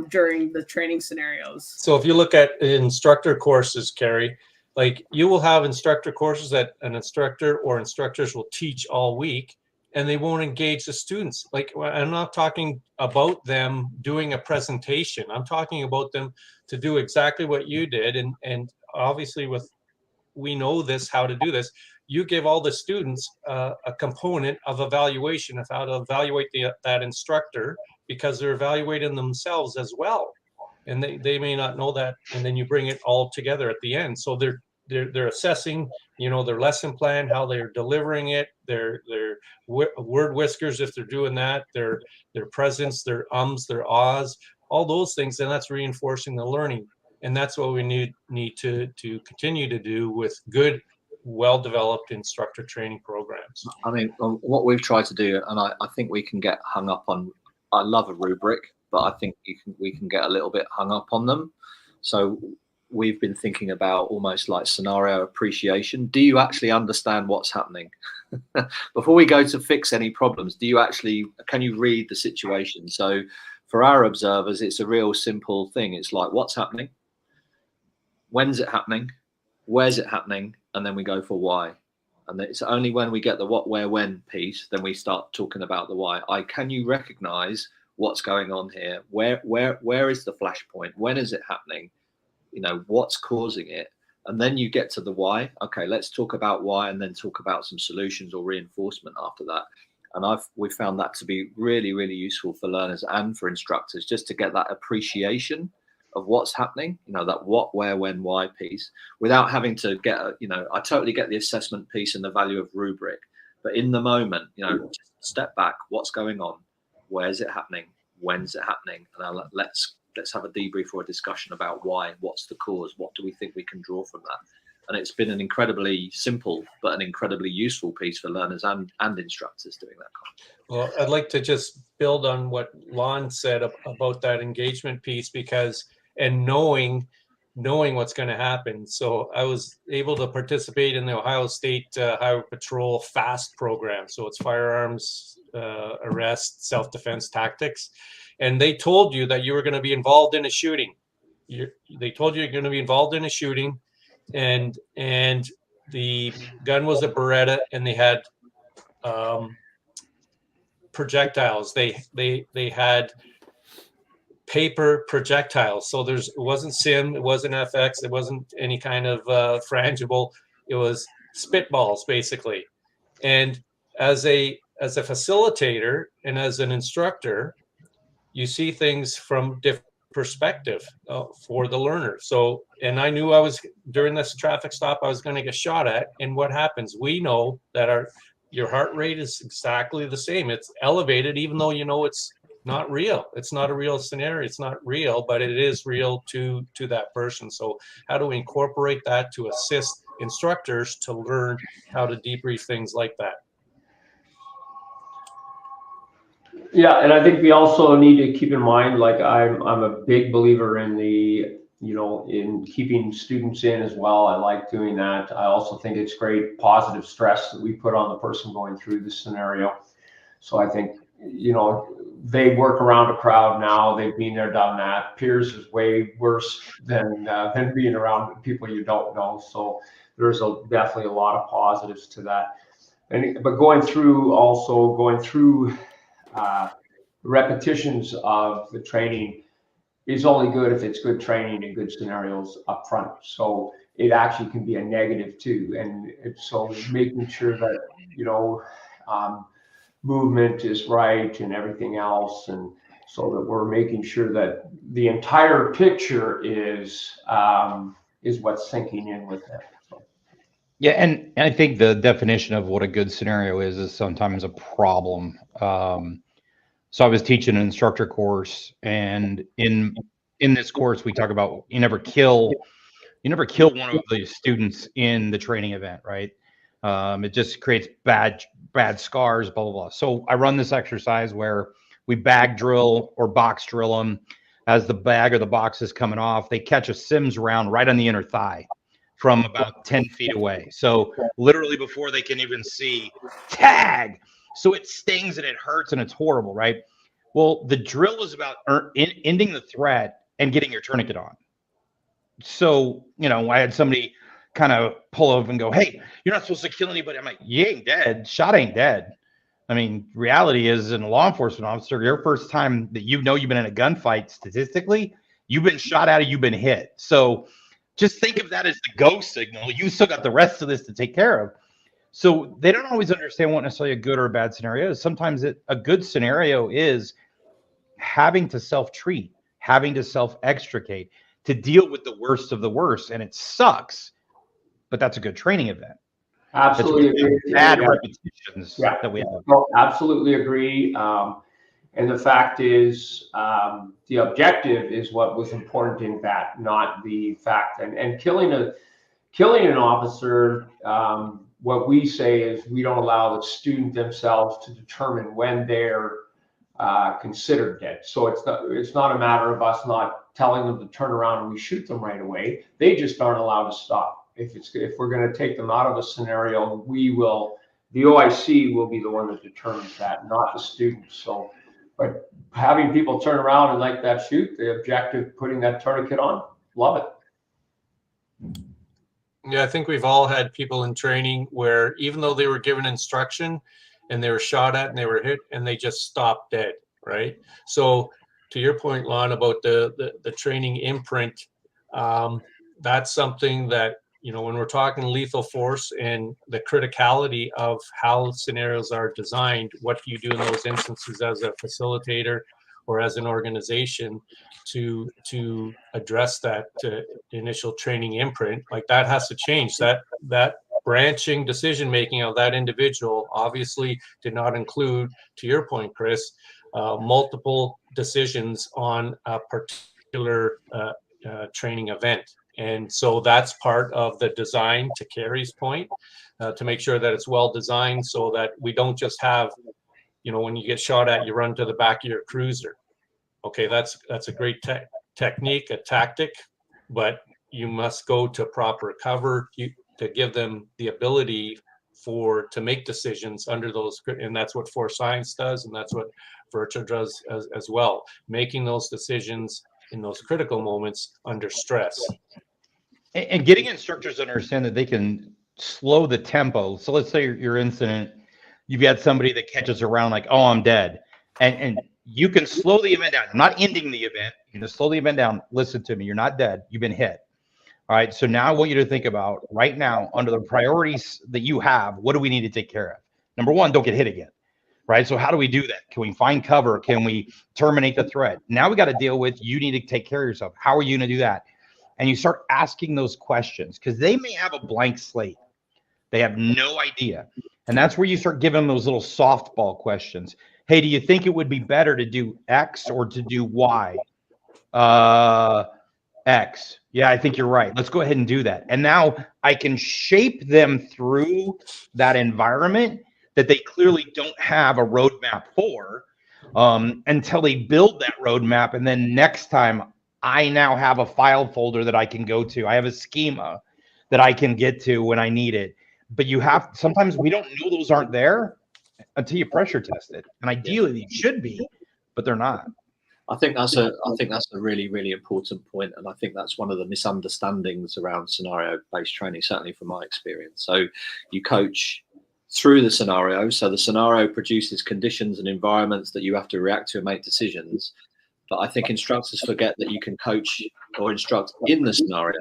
[SPEAKER 6] during the training scenarios.
[SPEAKER 3] So if you look at instructor courses, Carrie, like you will have instructor courses that an instructor or instructors will teach all week, and they won't engage the students. Like, I'm not talking about them doing a presentation. I'm talking about them to do exactly what you did. And obviously we know this, how to do this. You give all the students a component of evaluation of how to evaluate that instructor, because they're evaluating themselves as well. And they may not know that. And then you bring it all together at the end. So they're assessing, their lesson plan, how they're delivering it, their word whiskers, if they're doing that, their presence, their ums, their ahs, all those things. And that's reinforcing the learning. And that's what we need to continue to do with good, well-developed instructor training programs.
[SPEAKER 2] I mean, what we've tried to do, and I think we can get hung up on, I love a rubric, but I think we can get a little bit hung up on them. So we've been thinking about almost like scenario appreciation. Do you actually understand what's happening? Before we go to fix any problems, can you read the situation? So for our observers, it's a real simple thing. It's like, what's happening? When's it happening? Where's it happening? And then we go for why. And it's only when we get the what, where, when piece, then we start talking about the why. Can you recognize what's going on here? Where is the flashpoint? When is it happening? What's causing it? And then you get to the why. Okay, let's talk about why, and then talk about some solutions or reinforcement after that. And we found that to be really, really useful for learners and for instructors, just to get that appreciation of what's happening, that what, where, when, why piece, without having to get, I totally get the assessment piece and the value of rubric, but in the moment, just step back, what's going on? Where's it happening? When's it happening? And let's have a debrief or a discussion about why, what's the cause? What do we think we can draw from that? And it's been an incredibly simple, but an incredibly useful piece for learners and instructors doing that.
[SPEAKER 3] Well, I'd like to just build on what Lon said about that engagement piece, and knowing what's going to happen. So I was able to participate in the Ohio State Highway Patrol FAST program. So it's firearms, arrest, self-defense tactics. And they told you that you were going to be involved in a shooting. They told you you're going to be involved in a shooting. And the gun was a Beretta, and they had projectiles. They had paper projectiles. So it wasn't sim, it wasn't FX, it wasn't any kind of frangible. It was spitballs, basically. And as a facilitator and as an instructor, you see things from different perspective for the learner. So, and I knew during this traffic stop, I was going to get shot at. And what happens? We know that your heart rate is exactly the same. It's elevated, even though it's not real. It's not a real scenario. It's not real, but it is real to that person. So how do we incorporate that to assist instructors to learn how to debrief things like that?
[SPEAKER 4] Yeah, and I think we also need to keep in mind, like I'm a big believer in in keeping students in as well. I like doing that. I also think it's great positive stress that we put on the person going through the scenario. So I think, they work around a crowd now. They've been there, done that. Peers is way worse than being around people you don't know. So there's definitely a lot of positives to that. But going through repetitions of the training is only good if it's good training and good scenarios up front. So it actually can be a negative too. And so making sure that, movement is right and everything else. And so that we're making sure that the entire picture is what's sinking in with it. So.
[SPEAKER 5] Yeah, and I think the definition of what a good scenario is sometimes a problem. So I was teaching an instructor course, and in this course we talk about you never kill one of the students in the training event, right? It just creates bad scars, blah, blah, blah. So I run this exercise where we bag drill or box drill them. As the bag or the box is coming off, they catch a Sims round right on the inner thigh from about 10 feet away. So literally before they can even see tag. So it stings and it hurts and it's horrible, right? Well, the drill is about ending the threat and getting your tourniquet on. So, I had somebody kind of pull over and go, "Hey, you're not supposed to kill anybody." I'm like, "You ain't dead. Shot ain't dead." I mean, reality is, in a law enforcement officer, your first time that you've been in a gunfight, statistically, you've been shot at or you've been hit. So just think of that as the go signal. You still got the rest of this to take care of. So they don't always understand what necessarily a good or a bad scenario is. Sometimes a good scenario is having to self-treat, having to self-extricate, to deal with the worst of the worst. And it sucks, but that's a good training event.
[SPEAKER 4] Absolutely agree.
[SPEAKER 5] Bad repetitions that we have.
[SPEAKER 4] Well, absolutely agree. And the fact is, the objective is what was important in that, not the fact. And killing an officer, what we say is we don't allow the student themselves to determine when they're considered dead. So it's not a matter of us not telling them to turn around and we shoot them right away. They just aren't allowed to stop. If we're going to take them out of a scenario, the OIC will be the one that determines that, not the student. So, but having people turn around and like that shoot, the objective, putting that tourniquet on, love it.
[SPEAKER 3] Yeah, I think we've all had people in training where even though they were given instruction and they were shot at and they were hit and they just stopped dead, right? So to your point, Lon, about the training imprint, that's something that, when we're talking lethal force and the criticality of how scenarios are designed, what do you do in those instances as a facilitator or as an organization to address that initial training imprint? Like, that has to change. That branching decision making of that individual obviously did not include, to your point, Chris, multiple decisions on a particular training event. And so that's part of the design, to Carrie's point, to make sure that it's well designed so that we don't just have, when you get shot at, you run to the back of your cruiser. Okay, that's a great technique, a tactic, but you must go to proper cover to give them the ability to make decisions under those, and that's what Force Science does, and that's what VirTra does as well, making those decisions in those critical moments under stress.
[SPEAKER 5] And getting instructors to understand that they can slow the tempo. So let's say your incident, you've got somebody that catches around like, "Oh, I'm dead." And you can slow the event down. I'm not ending the event. You can just slow the event down. Listen to me. You're not dead. You've been hit. All right. So now I want you to think about right now, under the priorities that you have, what do we need to take care of? Number one, don't get hit again. Right. So how do we do that? Can we find cover? Can we terminate the threat? Now we got to deal with, you need to take care of yourself. How are you going to do that? And you start asking those questions, because they may have a blank slate. They have no idea. And that's where you start giving them those little softball questions. Hey, do you think it would be better to do X or to do Y? X. Yeah, I think you're right. Let's go ahead and do that. And now I can shape them through that environment that they clearly don't have a roadmap for, until they build that roadmap. And then next time, I now have a file folder that I can go to. I have a schema that I can get to when I need it. But sometimes we don't know those aren't there until you pressure test it. And ideally they should be, but they're not.
[SPEAKER 2] I think that's a really, really important point. And I think that's one of the misunderstandings around scenario-based training, certainly from my experience. So you coach through the scenario. So the scenario produces conditions and environments that you have to react to and make decisions. But I think instructors forget that you can coach or instruct in the scenario.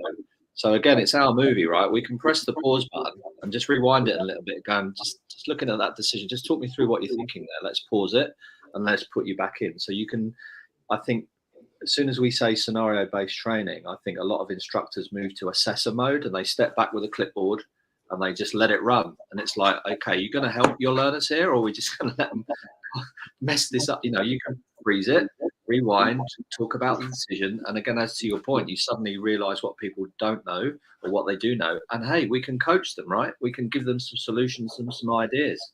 [SPEAKER 2] So again, it's our movie, right? We can press the pause button and just rewind it a little bit, going, just looking at that decision, just talk me through what you're thinking there. Let's pause it and let's put you back in. So you can, I think, as soon as we say scenario-based training, I think a lot of instructors move to assessor mode and they step back with a clipboard and they just let it run. And it's like, okay, you're going to help your learners here, or are we just going to let them mess this up? You can freeze it, rewind, talk about the decision. And again, as to your point, you suddenly realize what people don't know or what they do know. And hey, we can coach them, right? We can give them some solutions and some ideas.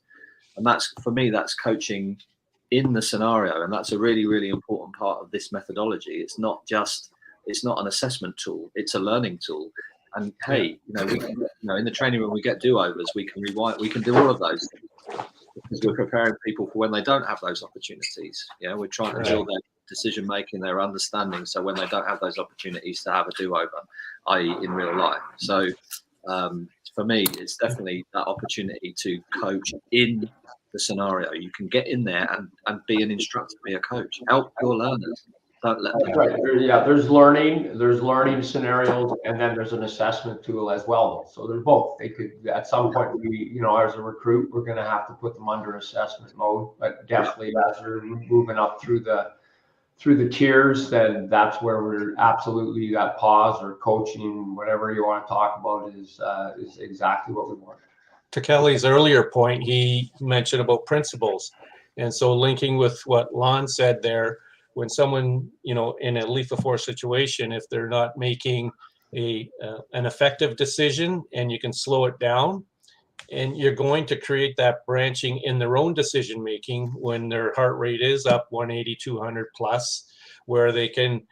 [SPEAKER 2] And that's, for me, that's coaching in the scenario. And that's a really, really important part of this methodology. It's not an assessment tool, it's a learning tool. And hey, we can, in the training room, we get do-overs, we can rewind, we can do all of those things. because we're preparing people for when they don't have those opportunities. You know, we're trying to build their decision making, their understanding, so when they don't have those opportunities to have a do-over, i.e. in real life. So for me, it's definitely that opportunity to coach in the scenario. You can get in there and be an instructor, be a coach, help your learners. Don't let them.
[SPEAKER 4] Right. There's learning scenarios, and then there's an assessment tool as well. So there's both. They could, at some point, as a recruit, we're going to have to put them under assessment mode. But definitely, as we're moving up through the tiers, then that's where we're absolutely, that pause or coaching, whatever you want to talk about, is exactly what we want.
[SPEAKER 3] To Kelly's earlier point, he mentioned about principles, and so linking with what Lon said there. When someone, in a lethal force situation, if they're not making an effective decision, and you can slow it down, and you're going to create that branching in their own decision making when their heart rate is up 180, 200 plus, where they can,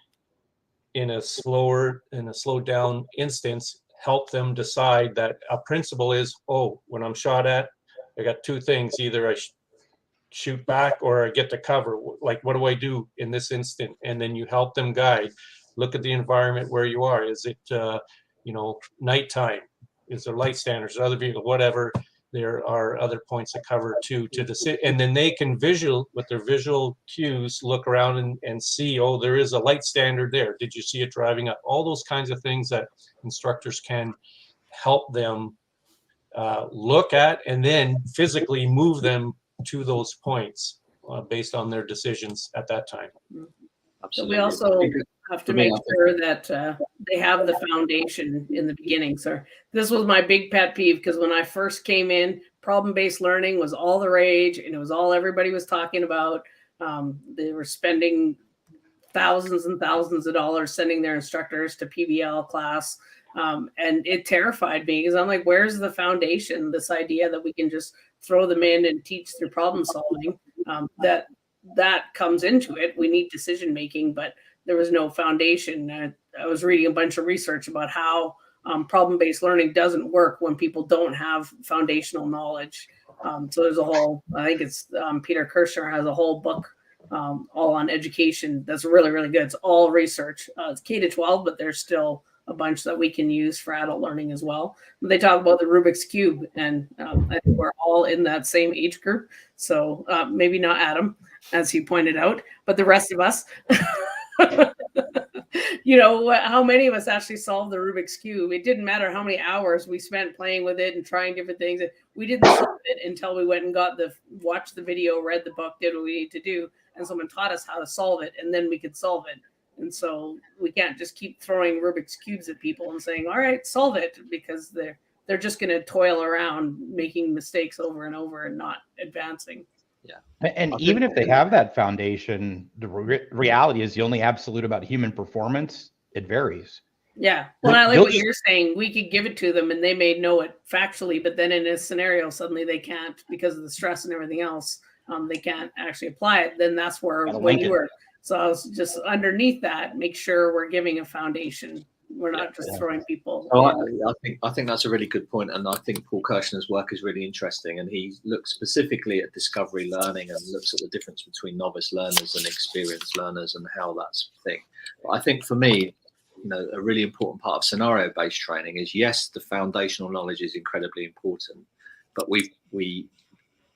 [SPEAKER 3] in a slowed down instance, help them decide that a principle is, when I'm shot at, I got two things: either I shoot back or I get to cover. Like, what do I do in this instant? And then you help them guide. Look at the environment where you are. Is it nighttime? Is there light standards, other vehicle, whatever? There are other points of cover too, and then they can with their visual cues, look around and see, there is a light standard there. Did you see it driving up? All those kinds of things that instructors can help them look at, and then physically move them to those points based on their decisions at that time.
[SPEAKER 2] Absolutely.
[SPEAKER 6] So we also have to make sure that they have the foundation in the beginning. So this was my big pet peeve, because when I first came in, problem-based learning was all the rage, and it was all everybody was talking about. They were spending thousands and thousands of dollars sending their instructors to PBL class. And it terrified me, because I'm like, where's the foundation? This idea that we can just throw them in and teach through problem solving, that comes into it. We need decision making, but there was no foundation. I was reading a bunch of research about how problem-based learning doesn't work when people don't have foundational knowledge. So there's a whole, I think it's Peter Kirschner has a whole book all on education that's really, really good. It's all research. It's K-12, but there's still a bunch that we can use for adult learning as well. They talk about the Rubik's Cube, and I think we're all in that same age group. So maybe not Adam, as he pointed out, but the rest of us. How many of us actually solved the Rubik's Cube? It didn't matter how many hours we spent playing with it and trying different things. We didn't solve it until we went and watched the video, read the book, did what we need to do, and someone taught us how to solve it, and then we could solve it. And so we can't just keep throwing Rubik's Cubes at people and saying, all right, solve it, because they're just going to toil around making mistakes over and over and not advancing.
[SPEAKER 5] Yeah. And even if they have that foundation, the reality is the only absolute about human performance, it varies.
[SPEAKER 6] Yeah. Well, I like what you're saying. We could give it to them and they may know it factually, but then in a scenario, suddenly they can't, because of the stress and everything else, they can't actually apply it. Then that's where when you were. So I was just underneath that, make sure we're giving a foundation. We're not just throwing people.
[SPEAKER 2] I think that's a really good point, and I think Paul Kirshner's work is really interesting. And he looks specifically at discovery learning and looks at the difference between novice learners and experienced learners and how that's the thing. But I think for me, a really important part of scenario-based training is, yes, the foundational knowledge is incredibly important, but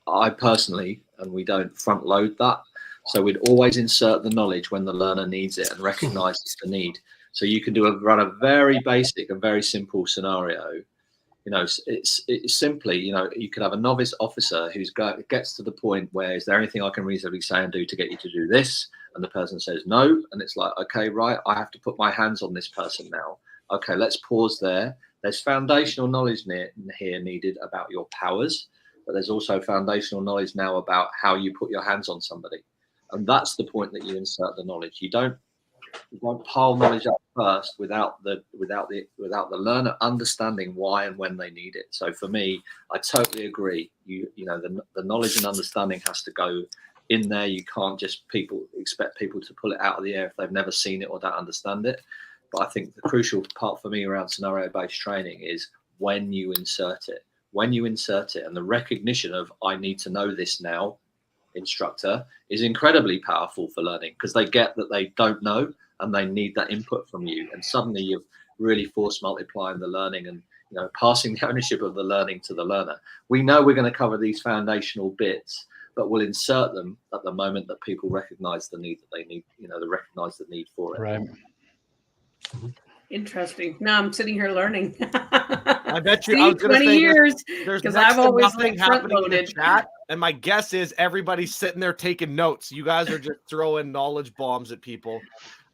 [SPEAKER 2] I personally, and we don't front load that. So we'd always insert the knowledge when the learner needs it and recognizes the need. So you can run a very basic and very simple scenario. It's simply, you could have a novice officer who's gets to the point where, is there anything I can reasonably say and do to get you to do this? And the person says no. And it's like, okay, right, I have to put my hands on this person now. Okay, let's pause there. There's foundational knowledge here needed about your powers, but there's also foundational knowledge now about how you put your hands on somebody. And that's the point that you insert the knowledge. You don't pile knowledge up first without the learner understanding why and when they need it. So for me, I totally agree. The knowledge and understanding has to go in there. You can't just expect people to pull it out of the air if they've never seen it or don't understand it. But I think the crucial part for me around scenario-based training is when you insert it. when you insert it, and the recognition of I need to know this now, instructor, is incredibly powerful for learning, because they get that they don't know and they need that input from you, and suddenly you've really force multiplying the learning and passing the ownership of the learning to the learner. We know we're going to cover these foundational bits, but we'll insert them at the moment that people recognize the need that they need, they recognize the need for it.
[SPEAKER 5] Right.
[SPEAKER 6] Interesting. Now I'm sitting here learning.
[SPEAKER 1] I bet you.
[SPEAKER 6] See,
[SPEAKER 1] I was going to
[SPEAKER 6] 20
[SPEAKER 1] say
[SPEAKER 6] years,
[SPEAKER 1] there's
[SPEAKER 6] because
[SPEAKER 1] next
[SPEAKER 6] I've
[SPEAKER 1] to
[SPEAKER 6] always
[SPEAKER 1] nothing
[SPEAKER 6] like front
[SPEAKER 1] happening in the
[SPEAKER 6] loaded.
[SPEAKER 1] chat, and my guess is everybody's sitting there taking notes. You guys are just throwing knowledge bombs at people.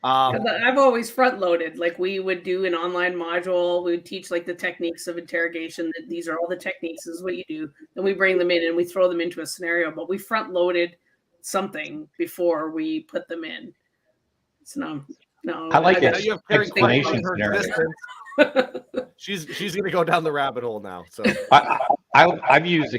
[SPEAKER 6] I've always front loaded. Like, we would do an online module. We would teach like the techniques of interrogation. That these are all the techniques. This is what you do. Then we bring them in and we throw them into a scenario. But we front loaded something before we put them in. So no.
[SPEAKER 5] I like
[SPEAKER 1] You have Carrie
[SPEAKER 5] explanation
[SPEAKER 1] her
[SPEAKER 5] scenario.
[SPEAKER 1] distance. She's going to go down the rabbit hole now. So
[SPEAKER 5] I've used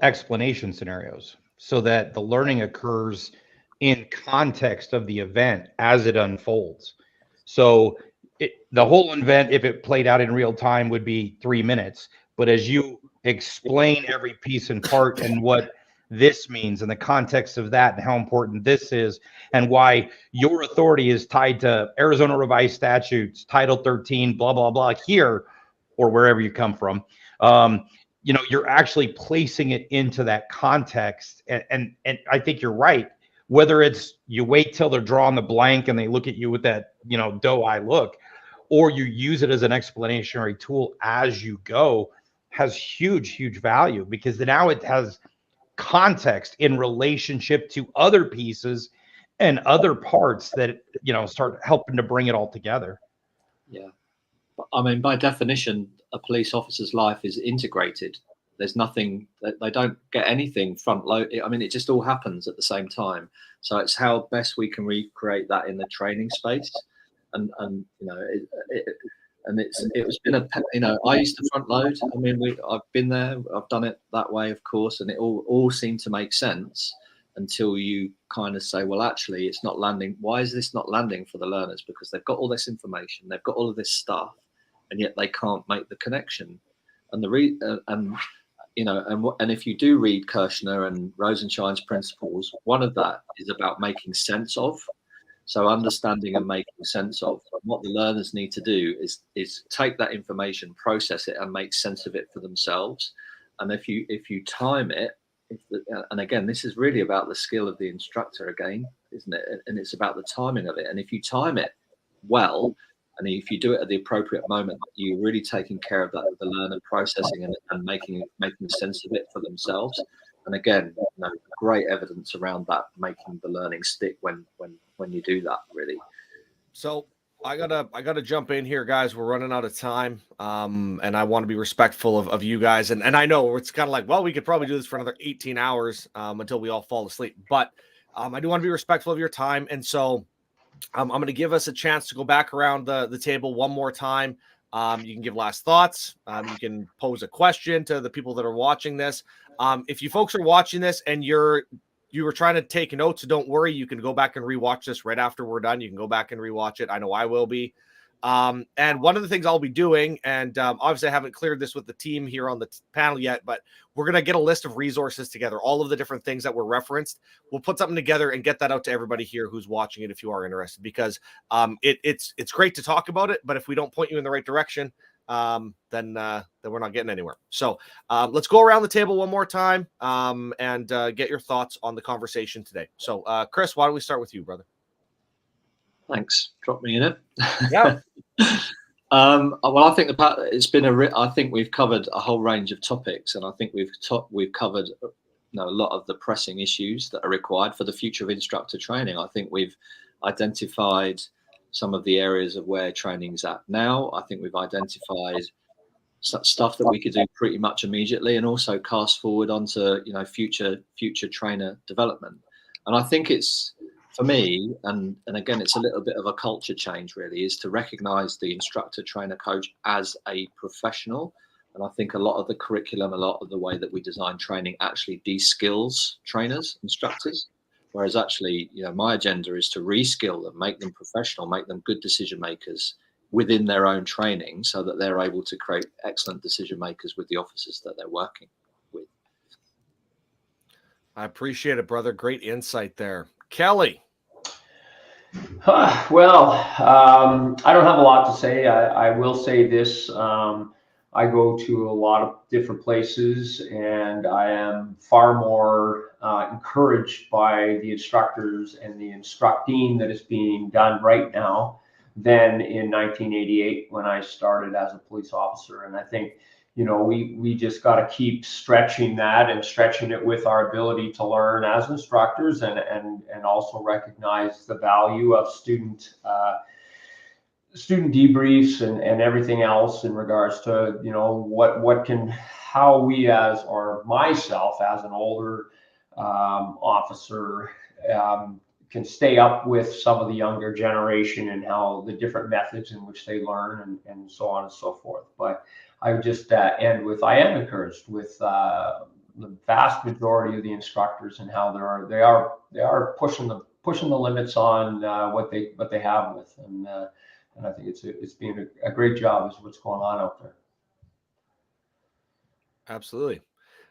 [SPEAKER 5] explanation scenarios so that the learning occurs in context of the event as it unfolds. So the whole event, if it played out in real time, would be 3 minutes. But as you explain every piece and part and what this means and the context of that and how important this is and why your authority is tied to Arizona Revised Statutes, Title 13, blah, blah, blah, here or wherever you come from, you're actually placing it into that context. And I think you're right. Whether it's you wait till they're drawing the blank and they look at you with that, doe eye look, or you use it as an explanatory tool as you go, has huge value, because now it has context in relationship to other pieces and other parts that, start helping to bring it all together.
[SPEAKER 2] Yeah. I mean, by definition, a police officer's life is integrated. There's nothing, they don't get anything front load. I mean, it just all happens at the same time. So it's how best we can recreate that in the training space. And it's been I used to front load. I mean, I've been there, I've done it that way, of course, and it all seemed to make sense until you kind of say, well, actually, it's not landing. Why is this not landing for the learners? Because they've got all this information, they've got all of this stuff, and yet they can't make the connection. And and if you do read Kirshner and Rosenshine's principles, one of that is about making sense of. So understanding and making sense of what the learners need to do is take that information, process it, and make sense of it for themselves. And if you time it, and again, this is really about the skill of the instructor again, isn't it? And it's about the timing of it. And if you time it well, and if you do it at the appropriate moment, you're really taking care of that, the learner processing and making sense of it for themselves. And again, great evidence around that, making the learning stick when you do that, really.
[SPEAKER 1] So I gotta jump in here, guys. We're running out of time, and I want to be respectful of you guys. And I know it's kind of like, well, we could probably do this for another 18 hours until we all fall asleep. But I do want to be respectful of your time, and so I'm going to give us a chance to go back around the table one more time. You can give last thoughts. You can pose a question to the people that are watching this. If you folks are watching this and you were trying to take notes, don't worry. You can go back and rewatch this right after we're done. You can go back and rewatch it. I know I will be. And one of the things I'll be doing, and obviously I haven't cleared this with the team here on the panel yet, but we're going to get a list of resources together, all of the different things that were referenced. We'll put something together and get that out to everybody here who's watching it if you are interested, because it's great to talk about it, but if we don't point you in the right direction, then we're not getting anywhere. So let's go around the table one more time and get your thoughts on the conversation today. So Chris, why don't we start with you, brother?
[SPEAKER 2] Thanks. Drop me in it.
[SPEAKER 1] Yeah.
[SPEAKER 2] Well, I think it's been I think we've covered a whole range of topics, and I think we've covered a lot of the pressing issues that are required for the future of instructor training. I think we've identified some of the areas of where training is at now. I think we've identified stuff that we could do pretty much immediately, and also cast forward onto future trainer development. And I think it's, for me, and again, it's a little bit of a culture change, really, is to recognize the instructor, trainer, coach as a professional. And I think a lot of the curriculum, a lot of the way that we design training actually de-skills trainers, instructors, whereas actually, my agenda is to reskill them, make them professional, make them good decision makers, within their own training so that they're able to create excellent decision makers with the officers that they're working with.
[SPEAKER 1] I appreciate it, brother. Great insight there. Kelly.
[SPEAKER 4] Well, I don't have a lot to say. I will say this. I go to a lot of different places, and I am far more encouraged by the instructors and the instructing that is being done right now than in 1988 when I started as a police officer. And I think, you know, we just got to keep stretching that and stretching it with our ability to learn as instructors, and also recognize the value of student debriefs and everything else in regards to, you know, how we or myself as an older officer can stay up with some of the younger generation and how the different methods in which they learn and so on and so forth. But I would just end with, I am encouraged with the vast majority of the instructors and how they are pushing the limits on what they have with, and I think it's been a great job is what's going on out there.
[SPEAKER 1] Absolutely.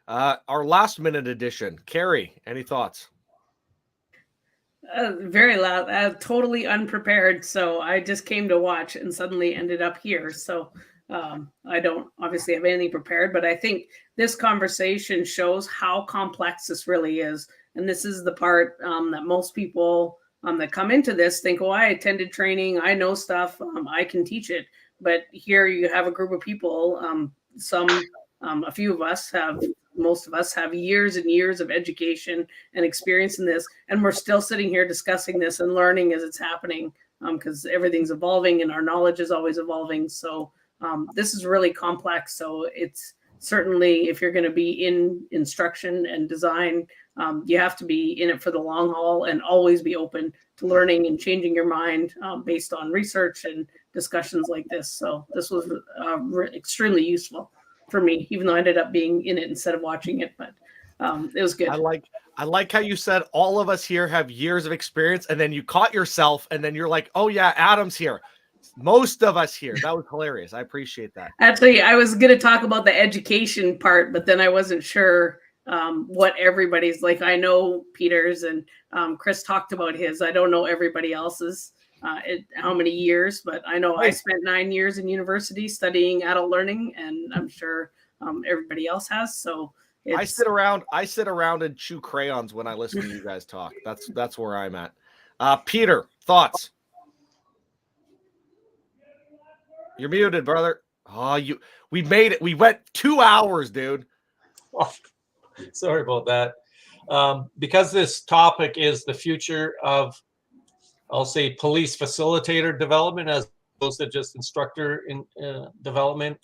[SPEAKER 1] Our last minute edition. Carrie, any thoughts?
[SPEAKER 6] Very loud, totally unprepared. So I just came to watch and suddenly ended up here. So I don't obviously have anything prepared, but I think this conversation shows how complex this really is. And this is the part that most people that come into this think, oh, I attended training, I know stuff, I can teach it. But here you have a group of people, a few of us have, most of us have years and years of education and experience in this, and we're still sitting here discussing this and learning as it's happening, because everything's evolving and our knowledge is always evolving. So this is really complex. So it's certainly, if you're going to be in instruction and design, you have to be in it for the long haul and always be open to learning and changing your mind based on research and discussions like this. So this was extremely useful for me, even though I ended up being in it instead of watching it, but it was good.
[SPEAKER 1] I like how you said all of us here have years of experience, and then you caught yourself, and then you're like, oh yeah, Adam's here. Most of us here. That was hilarious. I appreciate that.
[SPEAKER 6] Actually, I was going to talk about the education part, but then I wasn't sure what everybody's like. I know Peter's, and Chris talked about his. I don't know everybody else's, how many years, but I know I spent 9 years in university studying adult learning, and I'm sure everybody else has. So
[SPEAKER 1] I sit around and chew crayons when I listen to you guys talk. That's where I'm at. Peter, thoughts? You're muted, brother. Oh, we made it. We went 2 hours, dude.
[SPEAKER 3] Oh, sorry about that. Because this topic is the future of, I'll say, police facilitator development as opposed to just instructor in development,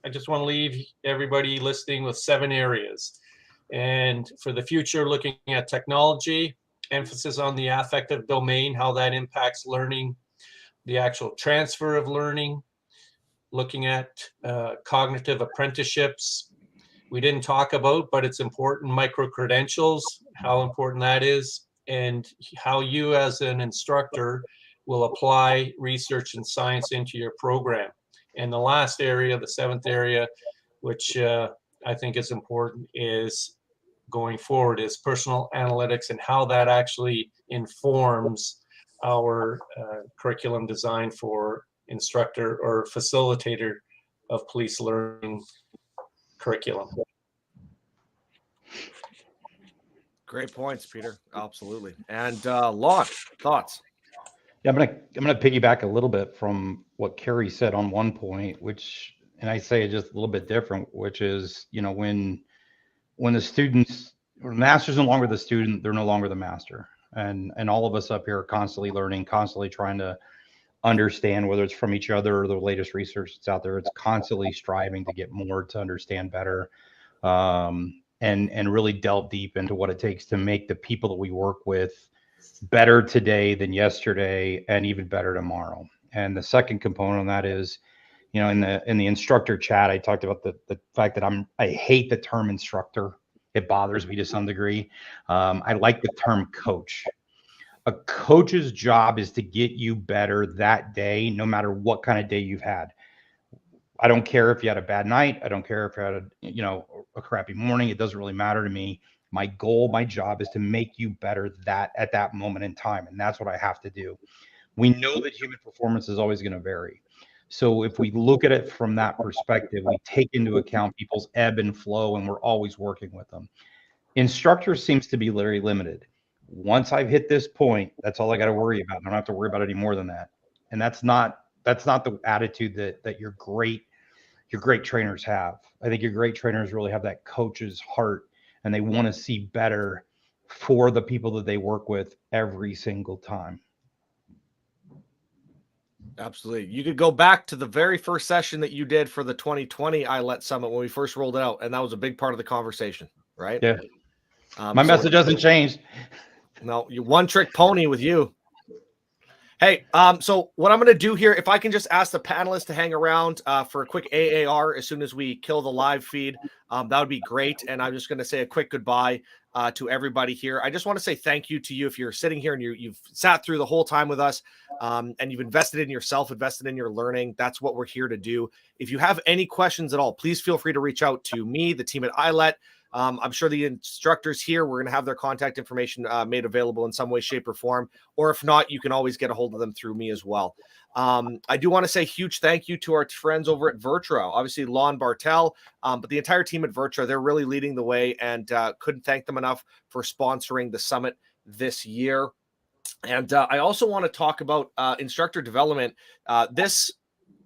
[SPEAKER 3] I just want to leave everybody listening with 7 areas. And for the future, looking at technology, emphasis on the affective domain, how that impacts learning, the actual transfer of learning, looking at cognitive apprenticeships. We didn't talk about, but it's important, micro-credentials, how important that is, and how you as an instructor will apply research and science into your program. And the last area, the 7th area, which I think is important, is going forward, is personal analytics and how that actually informs our curriculum design for instructor or facilitator of police learning curriculum.
[SPEAKER 1] Great points, Peter. Absolutely. And Lon, thoughts?
[SPEAKER 5] Yeah, I'm gonna piggyback a little bit from what Carrie said on one point, which, and I say it just a little bit different, which is, you know, when the students, or the master's no longer the student, they're no longer the master. And all of us up here are constantly learning, constantly trying to understand, whether it's from each other or the latest research that's out there. It's constantly striving to get more, to understand better, and really delve deep into what it takes to make the people that we work with better today than yesterday, and even better tomorrow. And the second component on that is, you know, in the instructor chat, I talked about the fact that I hate the term instructor. It bothers me to some degree. I like the term coach. A coach's job is to get you better that day, no matter what kind of day you've had. I don't care if you had a bad night. I don't care if you had a crappy morning. It doesn't really matter to me. My goal, my job is to make you better at that moment in time. And that's what I have to do. We know that human performance is always going to vary. So if we look at it from that perspective, we take into account people's ebb and flow, and we're always working with them. Instructor seems to be very limited. Once I've hit this point, that's all I got to worry about. I don't have to worry about any more than that. And that's not the attitude that your great trainers have. I think your great trainers really have that coach's heart, and they want to see better for the people that they work with every single time.
[SPEAKER 1] Absolutely. You could go back to the very first session that you did for the 2020 ILET Summit when we first rolled it out, and that was a big part of the conversation, right?
[SPEAKER 5] Yeah. My message hasn't changed.
[SPEAKER 1] No, you one trick pony with you. Hey, so what I'm going to do here, if I can just ask the panelists to hang around for a quick AAR as soon as we kill the live feed, that would be great. And I'm just going to say a quick goodbye to everybody here. I just want to say thank you to you if you're sitting here and you've sat through the whole time with us and you've invested in yourself, invested in your learning. That's what we're here to do. If you have any questions at all, please feel free to reach out to me, the team at ILET. I'm sure the instructors here, we're going to have their contact information made available in some way, shape, or form. Or if not, you can always get a hold of them through me as well. I do want to say huge thank you to our friends over at VirTra. Obviously, Lon Bartel, but the entire team at VirTra, they're really leading the way, and couldn't thank them enough for sponsoring the summit this year. And I also want to talk about instructor development. This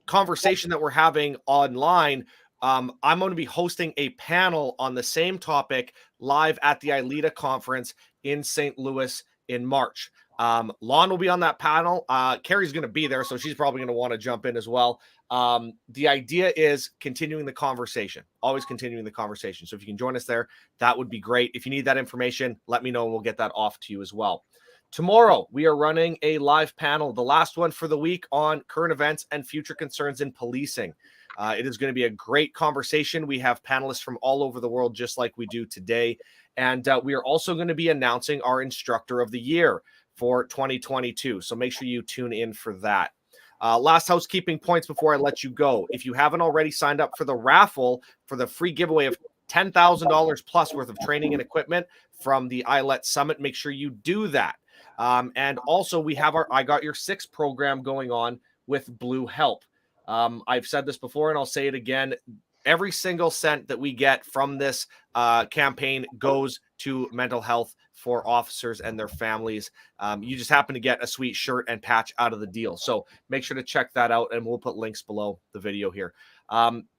[SPEAKER 1] conversation that we're having online, I'm going to be hosting a panel on the same topic live at the ILETA conference in St. Louis in March. Lon will be on that panel. Carrie's going to be there, so she's probably going to want to jump in as well. The idea is continuing the conversation, always continuing the conversation. So if you can join us there, that would be great. If you need that information, let me know and we'll get that off to you as well. Tomorrow, we are running a live panel, the last one for the week, on current events and future concerns in policing. It is going to be a great conversation. We have panelists from all over the world, just like we do today. And we are also going to be announcing our Instructor of the Year for 2022. So make sure you tune in for that. Last housekeeping points before I let you go. If you haven't already signed up for the raffle for the free giveaway of $10,000 plus worth of training and equipment from the ILET Summit, make sure you do that. And also, we have our I Got Your Six program going on with Blue Help. I've said this before, and I'll say it again. Every single cent that we get from this campaign goes to mental health for officers and their families. You just happen to get a sweet shirt and patch out of the deal. So make sure to check that out, and we'll put links below the video here.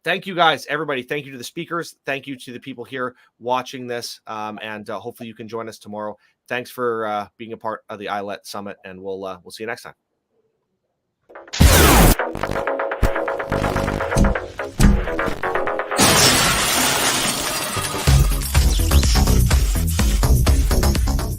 [SPEAKER 1] Thank you, guys, everybody. Thank you to the speakers. Thank you to the people here watching this, and hopefully you can join us tomorrow. Thanks for being a part of the ILET Summit, and we'll see you next time.